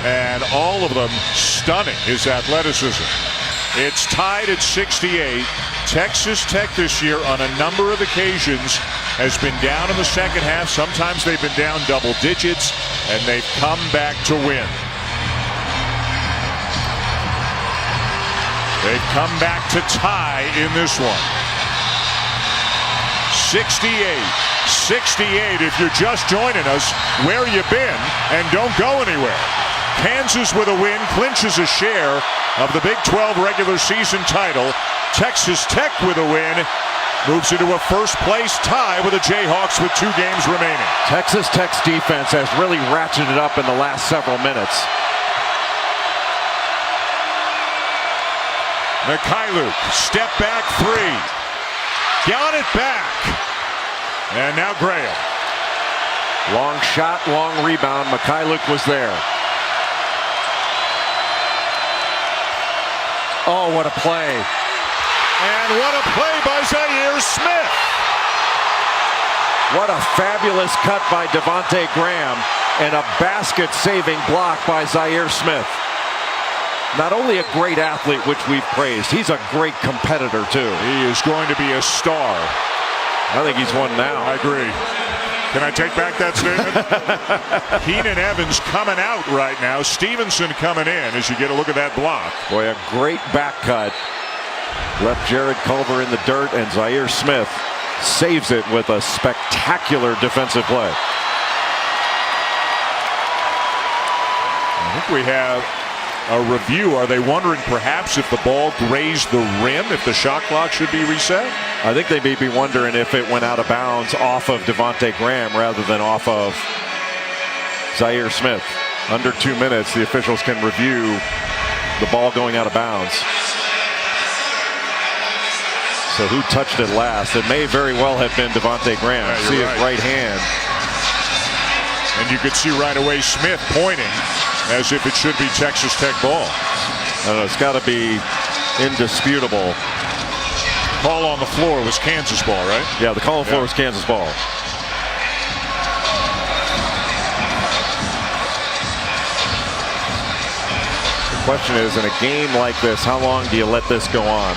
and all of them stunning his athleticism. It's tied at 68. Texas Tech this year on a number of occasions has been down in the second half. Sometimes they've been down double digits, and they've come back to win. They've come back to tie in this one. 68 if you're just joining us. Where you been and don't go anywhere. Kansas with a win clinches a share of the Big 12 regular season title. Texas Tech with a win moves into a first place tie with the Jayhawks with 2 games remaining. Texas Tech's defense has really ratcheted up in the last several minutes. Mikhailuk, step back 3. Got it back. And now Graham. Long shot, long rebound. Mikhailuk was there. Oh, what a play. And what a play by Zaire Smith. What a fabulous cut by Devontae Graham and a basket-saving block by Zaire Smith. Not only a great athlete, which we've praised, he's a great competitor, too. He is going to be a star. I think he's one now. I agree. Can I take back that statement? Keenan Evans coming out right now. Stevenson coming in as you get a look at that block. Boy, a great back cut. Left Jared Culver in the dirt, and Zaire Smith saves it with a spectacular defensive play. I think we have a review. Are they wondering perhaps if the ball grazed the rim, if the shot clock should be reset? I think they may be wondering if it went out of bounds off of Devontae Graham rather than off of Zaire Smith. Under 2 minutes, the officials can review the ball going out of bounds. So who touched it last? It may very well have been Devontae Graham. Yeah, see right. His right hand. And you could see right away Smith pointing as if it should be Texas Tech ball. I don't know, it's got to be indisputable. Call on the floor was Kansas ball, right? Yeah, the call on the floor was Kansas ball. The question is, in a game like this, how long do you let this go on?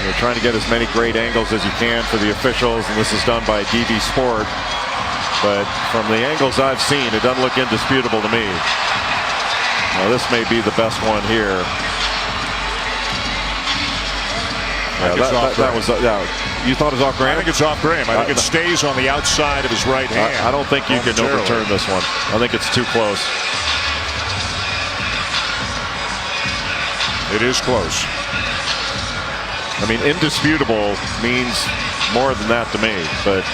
You're trying to get as many great angles as you can for the officials, and this is done by DV Sport. But from the angles I've seen, it doesn't look indisputable to me. Now, this may be the best one here. Yeah, that was you thought it was off Graham? I think it's off Graham. I think it stays on the outside of his right hand. I don't think you can overturn this one. I think it's too close. It is close. I mean, indisputable means more than that to me, but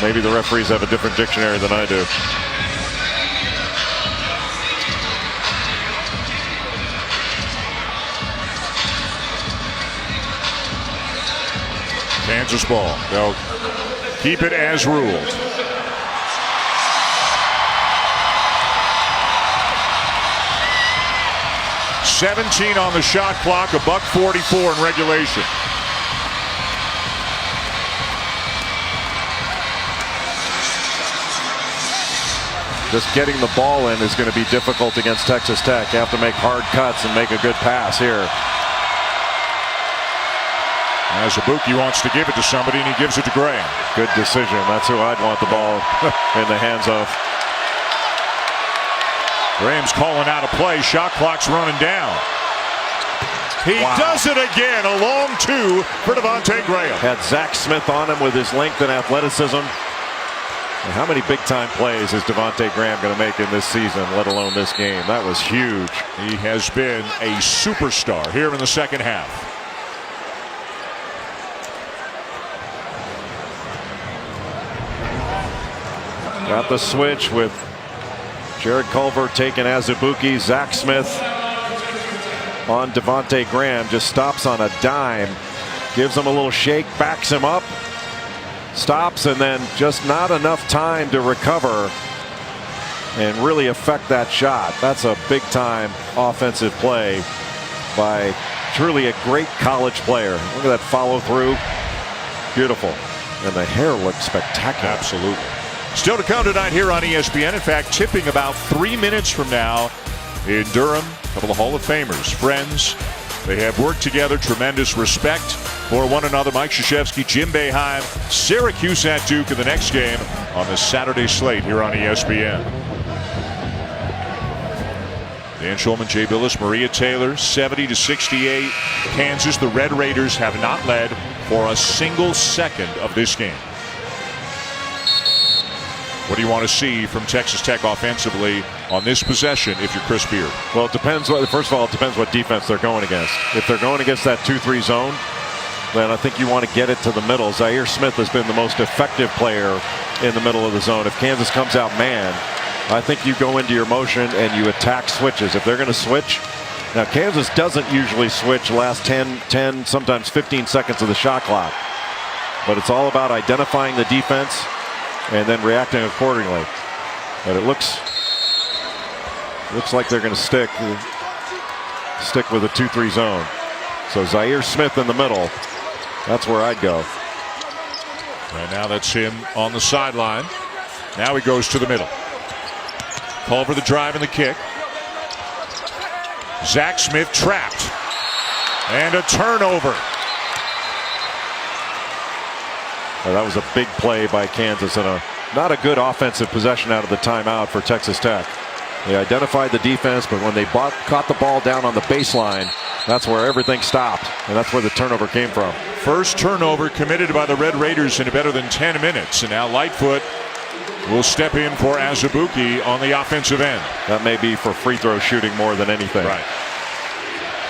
maybe the referees have a different dictionary than I do. Kansas ball. They'll keep it as ruled. $17 on the shot clock, $1:44 in regulation. Just getting the ball in is going to be difficult against Texas Tech. You have to make hard cuts and make a good pass here. Azubuike wants to give it to somebody, and he gives it to Graham. Good decision. That's who I'd want the ball in the hands of. Graham's calling out a play. Shot clock's running down. He does it again. A long two for Devontae Graham. Had Zach Smith on him with his length and athleticism. And how many big-time plays is Devontae Graham going to make in this season, let alone this game? That was huge. He has been a superstar here in the second half. Got the switch with Jared Culver taking Azubuike. Zach Smith on Devontae Graham. Just stops on a dime. Gives him a little shake. Backs him up. Stops, and then just not enough time to recover and really affect that shot. That's a big-time offensive play by truly a great college player. Look at that follow-through. Beautiful. And the hair looks spectacular. Absolutely. Still to come tonight here on ESPN. In fact, tipping about 3 minutes from now in Durham. A couple of Hall of Famers, friends. They have worked together, tremendous respect for one another. Mike Krzyzewski, Jim Boeheim, Syracuse at Duke in the next game on the Saturday slate here on ESPN. Dan Schulman, Jay Billis, Maria Taylor, 70-68. Kansas, the Red Raiders have not led for a single second of this game. What do you want to see from Texas Tech offensively on this possession if you're Chris Beard? Well, it depends. First of all, it depends what defense they're going against. If they're going against that 2-3 zone, then I think you want to get it to the middle. Zaire Smith has been the most effective player in the middle of the zone. If Kansas comes out man, I think you go into your motion and you attack switches. If they're going to switch, now Kansas doesn't usually switch last 10, sometimes 15 seconds of the shot clock. But it's all about identifying the defense and then reacting accordingly. But it looks like they're going to stick with a 2-3 zone. So Zaire Smith in the middle. That's where I'd go. And now that's him on the sideline. Now he goes to the middle. Culver the drive and the kick. Zach Smith trapped. And a turnover. Well, that was a big play by Kansas and not a good offensive possession out of the timeout for Texas Tech. They identified the defense, but when they caught the ball down on the baseline, that's where everything stopped, and that's where the turnover came from. First turnover committed by the Red Raiders in better than 10 minutes, and now Lightfoot will step in for Azubuike on the offensive end. That may be for free throw shooting more than anything. Right.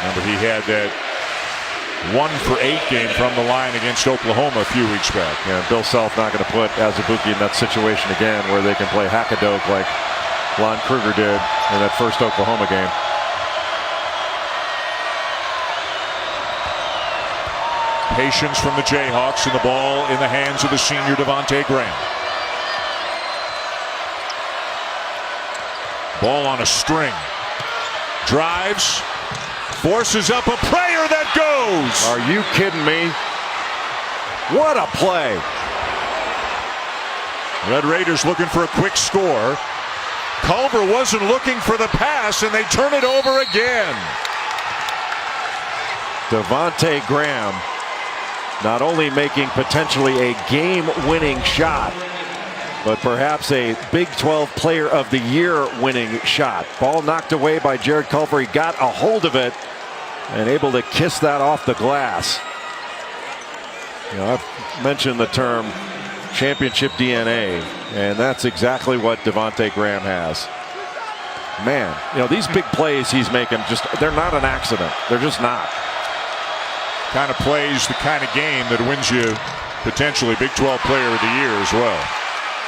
Remember, he had that 1-for-8 game from the line against Oklahoma a few weeks back. Yeah, Bill Self not going to put Azubuike in that situation again where they can play hack-a-doke like Lon Kruger did in that first Oklahoma game. Patience from the Jayhawks, and the ball in the hands of the senior Devontae Graham. Ball on a string. Drives. Forces up a prayer that goes. Are you kidding me? What a play. Red Raiders looking for a quick score. Culver wasn't looking for the pass, and they turn it over again. Devontae Graham not only making potentially a game-winning shot, but perhaps a Big 12 Player of the Year winning shot. Ball knocked away by Jared Culver. He got a hold of it and able to kiss that off the glass. You know, I've mentioned the term championship DNA, and that's exactly what Devontae Graham has. Man, you know, these big plays he's making, they're not an accident. They're just not. Kind of plays the kind of game that wins you potentially Big 12 Player of the Year as well.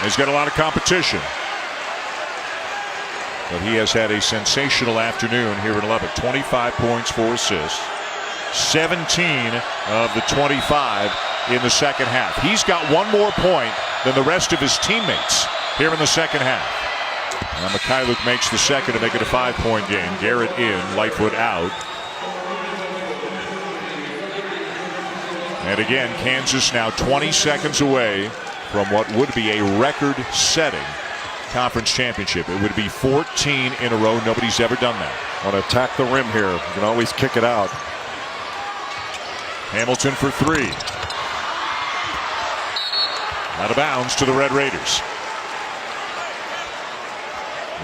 He's got a lot of competition, but he has had a sensational afternoon here in Lubbock. 25 points, 4 assists, 17 of the 25 in the second half. He's got one more point than the rest of his teammates here in the second half. Now Mikhailuk makes the second to make it a 5-point game. Garrett in, Lightfoot out. And again, Kansas now 20 seconds away from what would be a record-setting conference championship. It would be 14 in a row. Nobody's ever done that. Want to attack the rim here. You can always kick it out. Hamilton for 3. Out of bounds to the Red Raiders.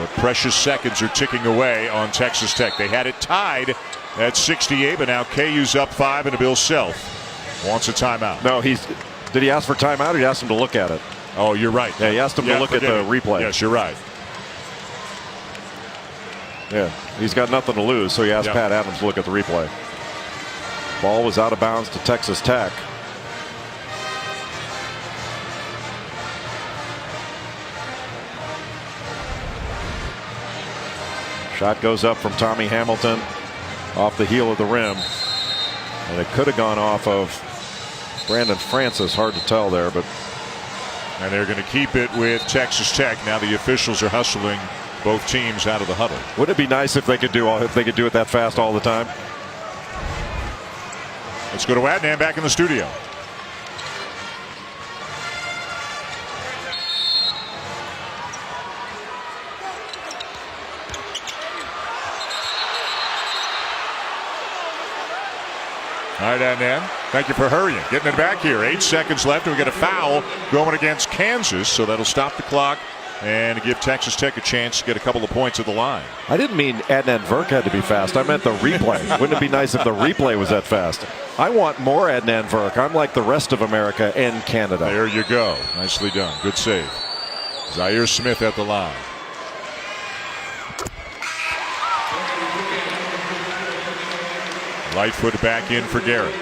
The precious seconds are ticking away on Texas Tech. They had it tied at 68, but now KU's up 5, and Bill Self wants a timeout. No, did he ask for timeout, or he asked him to look at it? Oh, you're right. Yeah, he asked him to look at the replay. Yes, you're right. Yeah, he's got nothing to lose, so he asked Pat Adams to look at the replay. Ball was out of bounds to Texas Tech. Shot goes up from Tommy Hamilton off the heel of the rim, and it could have gone off of Brandon Francis. Hard to tell there, but. And they're going to keep it with Texas Tech. Now the officials are hustling both teams out of the huddle. Wouldn't it be nice if they could do it that fast all the time? Let's go to Adnan back in the studio. All right, Adnan, thank you for hurrying, getting it back here. 8 seconds left, and we get a foul going against Kansas, so that'll stop the clock and give Texas Tech a chance to get a couple of points at the line. I didn't mean Adnan Verk had to be fast. I meant the replay. Wouldn't it be nice if the replay was that fast? I want more Adnan Verk. I'm like the rest of America and Canada. There you go. Nicely done. Good save. Zaire Smith at the line. Lightfoot back in for Garrett.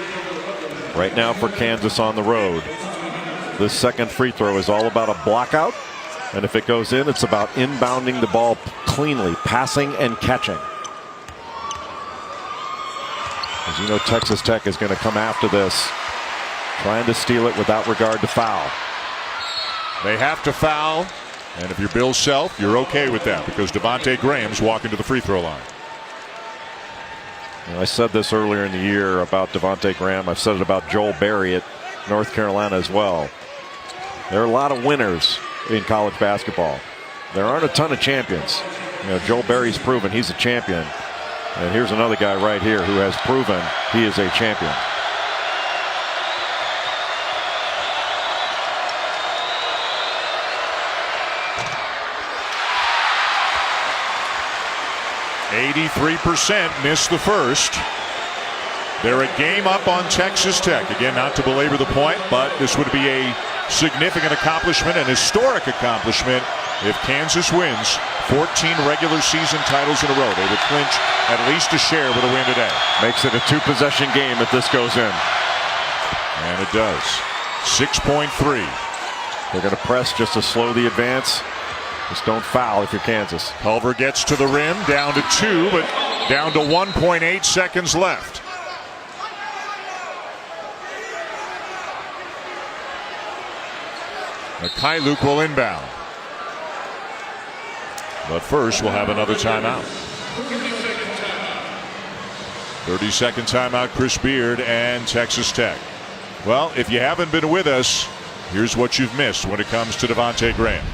Right now for Kansas on the road, this second free throw is all about a blockout, and if it goes in, it's about inbounding the ball cleanly, passing and catching. As you know, Texas Tech is going to come after this, trying to steal it without regard to foul. They have to foul, and if you're Bill Self, you're okay with that because Devontae Graham's walking to the free throw line. I said this earlier in the year about Devontae Graham. I've said it about Joel Berry at North Carolina as well. There are a lot of winners in college basketball. There aren't a ton of champions. Joel Berry's proven he's a champion. And here's another guy right here who has proven he is a champion. %, missed the first. They're a game up on Texas Tech. Again, not to belabor the point, but this would be a significant accomplishment, an historic accomplishment, if Kansas wins 14 regular season titles in a row. They would clinch at least a share with a win today. Makes it a 2-possession game if this goes in. And it does. 6.3. They're going to press just to slow the advance. Just don't foul if you're Kansas. Culver gets to the rim, down to 2, but down to 1.8 seconds left. Mikhailuk will inbound. But first, we'll have another timeout. 30-second timeout, Chris Beard and Texas Tech. Well, if you haven't been with us, here's what you've missed when it comes to Devontae Graham.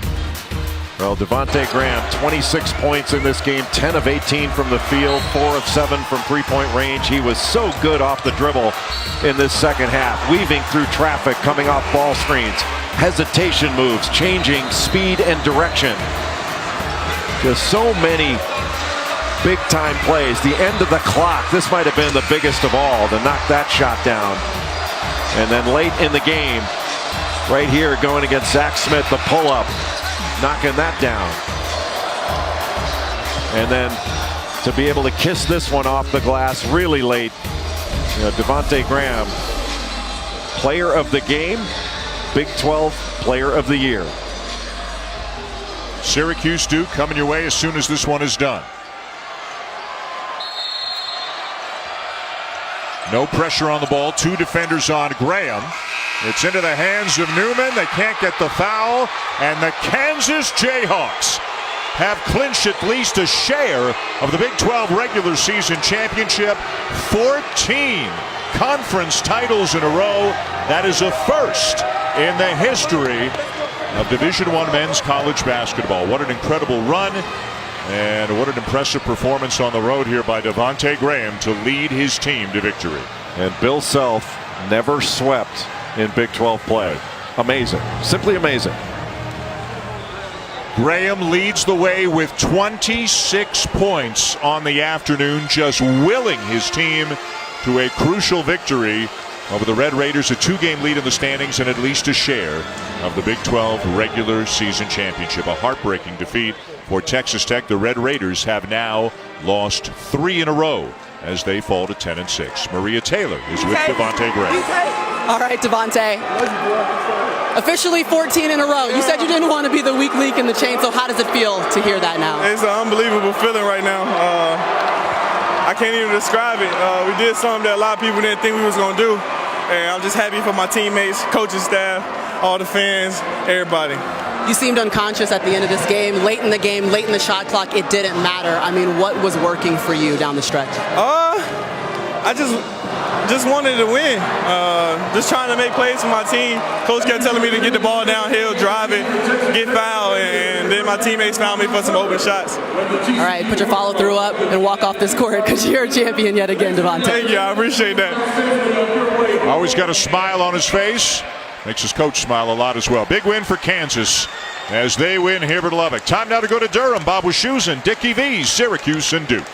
Well, Devontae Graham, 26 points in this game, 10 of 18 from the field, 4 of 7 from three-point range. He was so good off the dribble in this second half, weaving through traffic, coming off ball screens, hesitation moves, changing speed and direction. Just so many big-time plays. The end of the clock, this might have been the biggest of all, to knock that shot down. And then late in the game, right here going against Zach Smith, the pull-up, knocking that down. And then to be able to kiss this one off the glass really late. Devontae Graham, player of the game, Big 12 player of the year. Syracuse Duke coming your way as soon as this one is done. No pressure on the ball. 2 defenders on Graham. It's into the hands of Newman. They can't get the foul. And the Kansas Jayhawks have clinched at least a share of the Big 12 regular season championship. 14 conference titles in a row. That is a first in the history of Division I men's college basketball. What an incredible run. And what an impressive performance on the road here by Devontae Graham to lead his team to victory. And Bill Self never swept in Big 12 play. Amazing. Simply amazing. Graham leads the way with 26 points on the afternoon, just willing his team to a crucial victory over the Red Raiders, a 2-game lead in the standings and at least a share of the Big 12 regular season championship. A heartbreaking defeat for Texas Tech. The Red Raiders have now lost 3 in a row as they fall to 10-6. Maria Taylor is with Devontae Graham. All right, Devontae. Officially 14 in a row. You said you didn't want to be the weak link in the chain, so how does it feel to hear that now? It's an unbelievable feeling right now. I can't even describe it. We did something that a lot of people didn't think we was going to do. And I'm just happy for my teammates, coaching staff, all the fans, everybody. You seemed unconscious at the end of this game. Late in the game, late in the shot clock, it didn't matter. I mean, what was working for you down the stretch? I just wanted to win. Just trying to make plays for my team. Coach kept telling me to get the ball downhill, drive it, get fouled, and then my teammates found me for some open shots. All right, put your follow-through up and walk off this court because you're a champion yet again, Devontae. Thank you, I appreciate that. Always got a smile on his face. Makes his coach smile a lot as well. Big win for Kansas as they win here at Lubbock. Time now to go to Durham. Bob Wischusen, Dickie V, Syracuse, and Duke.